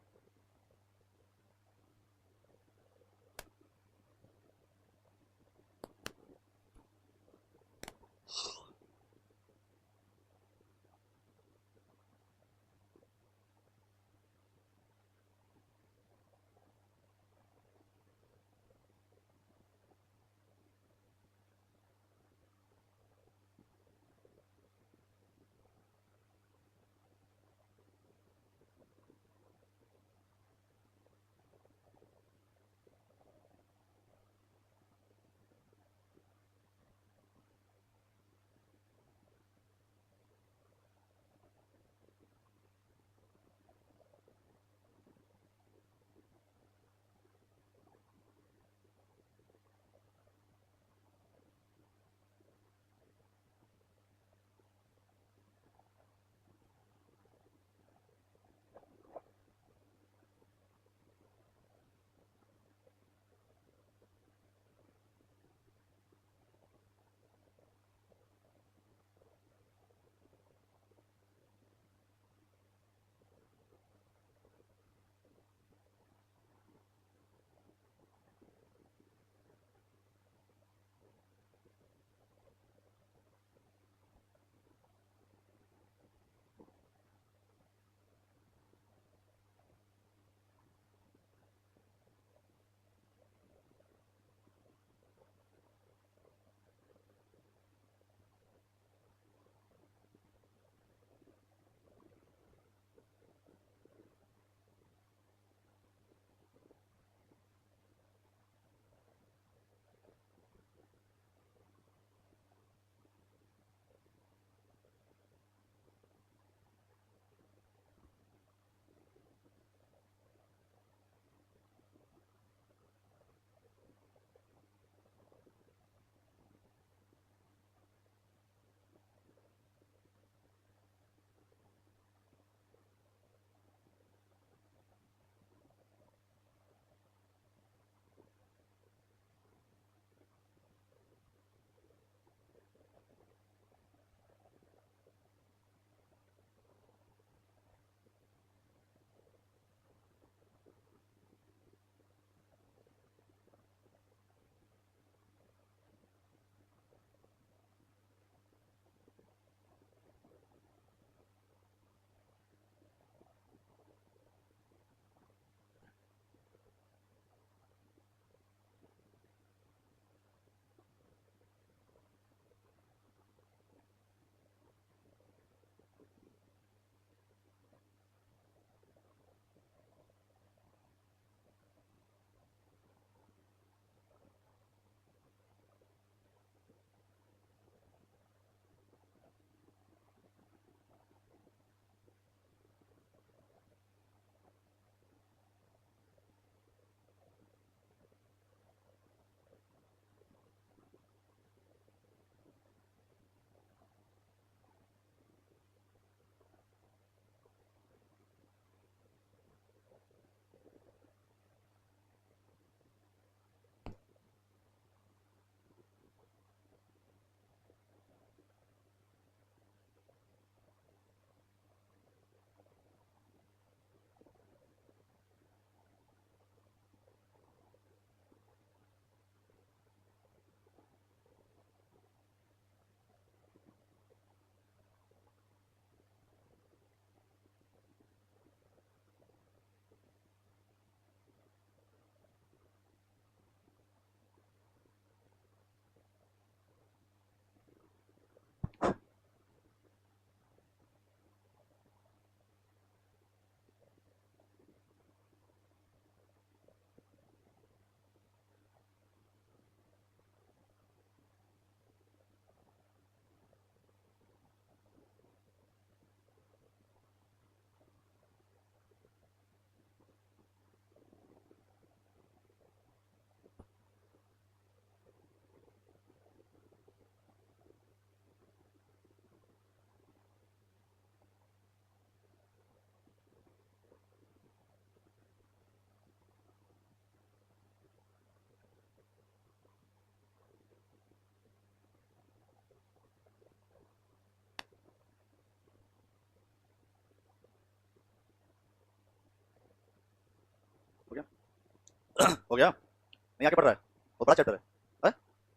हो गया? नहीं आगे पढ़ रहा है? वो बड़ा चैप्टर है? तो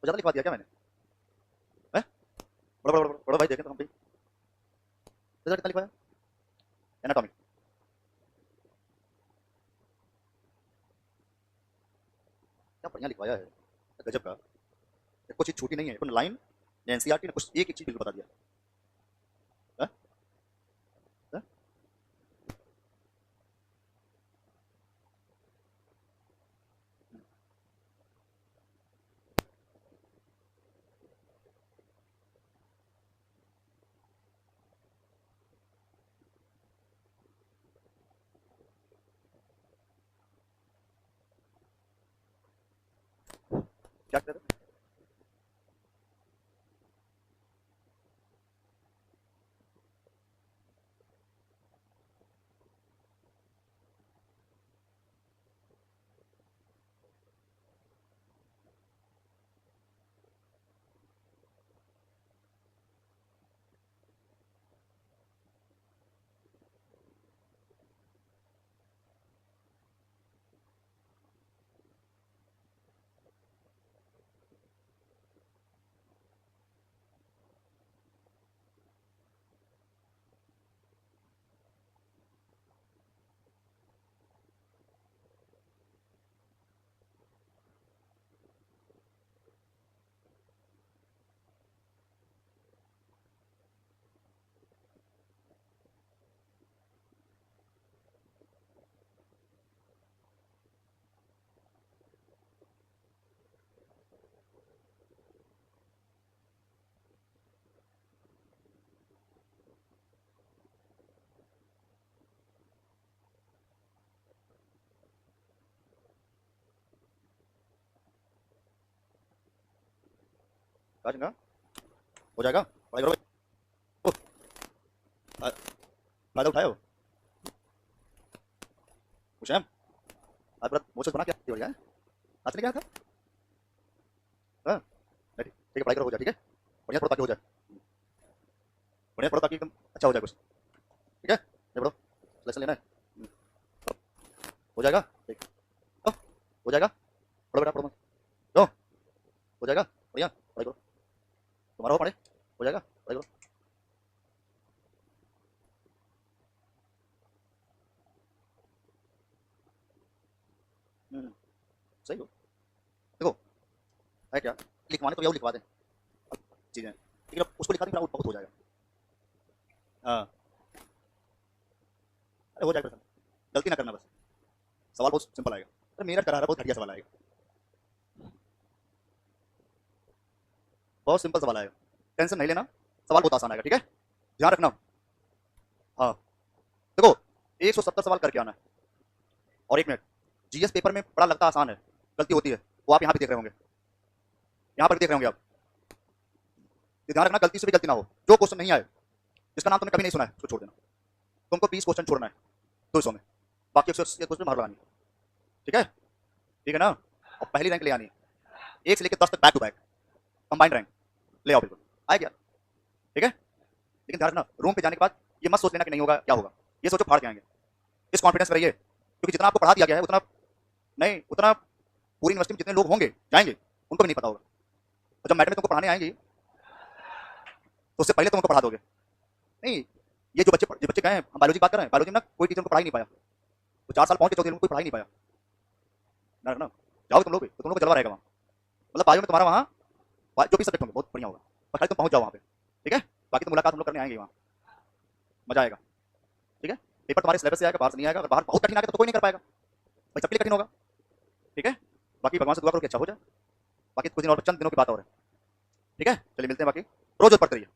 ज़्यादा लिखवा दिया क्या मैंने? है? बड़ा बड़ा बड़ा बड़ा भाई देखें तो हम भी रिजल्ट कितना लिखवाया? एनाटॉमी क्या बढ़िया लिखवाया है, गजब का। कुछ चीज़ छूटी नहीं है, लाइन एनसीईआरटी ने कुछ एक एक चीज़ बिल्कुल बता दिया। है? है? क्या कह रहे थे? कहा चंगा? हो जाएगा? पढ़ाई करो भाई। ओ, फा- फायदा उठाए हो? हुशैम, आज बड़ा मोशस बना क्या हो गया है? आज नहीं क्या था? हाँ, नहीं, ठीक है, पढ़ाई करो, हो जाए, ठीक है? बढ़िया पढ़ो ताकि हो जाए। बढ़िया पढ़ो ताकि एकदम अच्छा हो जाए कुछ, ठीक है? ये पढ़ो, लेसन लेना है। हो जाएगा? ठीक। ओ, हो जाएगा? पढ़ो बेटा, पढ़ो मत। लो, हो जाएगा? बढ़िया, पढ़ाई करो। तुम्हारा हो पढ़े? हो जाएगा? पढ़ाई करो। हम्म, सही हो। देखो, है क्या? लिखवाने तो ये लिखवा दें अब चीज़ें, लेकिन अब उसको लिखा दें फिर आउट बहुत हो जाएगा। हाँ, अरे हो जाएगा सर, गलती ना करना बस। सवाल बहुत सिंपल आएगा। अरे मेरठ करा रहा, बहुत घटिया सवाल आएगा, बहुत सिंपल सवाल आएगा, टेंशन नहीं लेना, सवाल बहुत आसान आएगा, ठीक है? ध्यान रखना। हाँ, देखो, 170 सवाल करके आना है, और 1 मिनट, जीएस पेपर में बड़ा लगता आसान है, गलती होती है, वो आप यहाँ पे देख रहे होंगे, यहाँ पर भी देख रहे होंगे आप। ये ध्यान रखना, गलती से भी गलती ना हो। जो क्वेश्चन नहीं आए, जिसका नाम तुमने कभी नहीं सुना है, उसको छोड़ देना। तुमको 20 क्वेश्चन छोड़ना है 200 में, बाकी 180 क्वेश्चन बाहर लानी है, ठीक है? ठीक है ना? और पहली रैंक ले आनी है, 1 से लेकर 10 तक back to back combined rank ले आओ, बिल्कुल आएगा, ठीक है? लेकिन ध्यान रखना, रूम पे जाने के बाद ये मत सोच लेना कि नहीं होगा, क्या होगा, ये सोचो फाड़ के आएंगे। इस कॉन्फिडेंस में रहिए, क्योंकि जितना आपको पढ़ा दिया गया है उतना नहीं, उतना पूरी यूनिवर्सिटी में जितने लोग होंगे जाएंगे उनको भी नहीं पता होगा, और जब मैडम तुमको पढ़ाने आएंगी तो उससे पहले तुम उनको पढ़ा दोगे। नहीं, ये जो बच्चे गए हैं, हम बायोलॉजी की बात कर रहे हैं, बायोलॉजी में ना कोई टीचर उनको पढ़ा ही नहीं पाया, वो 4 साल पहुंचे, चौथे उनको कोई पढ़ा ही नहीं पाया ना, ना। जाओ तुम लोग भी, तो तुम लोग को जलवा रहेगा वहाँ, मतलब बायो में तुम्हारा वहाँ जो भी सब्जेक्ट होंगे बहुत बढ़िया होगा, पर खाली तुम पहुंच जाओ वहाँ पे, ठीक है? बाकी तो मुलाकात हम लोग करने आएंगे वहाँ, मजा आएगा, ठीक है? पेपर तुम्हारे सिलेबस से आएगा, बाहर से नहीं आएगा, अगर बाहर बहुत कठिन आएगा तो कोई नहीं कर पाएगा भाई, सबके लिए कठिन होगा, ठीक है? बाकी भगवान से दुआ करो कि अच्छा हो जाए, बाकी कुछ दिन और, चंद दिनों की बात और है, ठीक है? चलिए मिलते हैं, बाकी रोज रोज पढ़ते रहिए।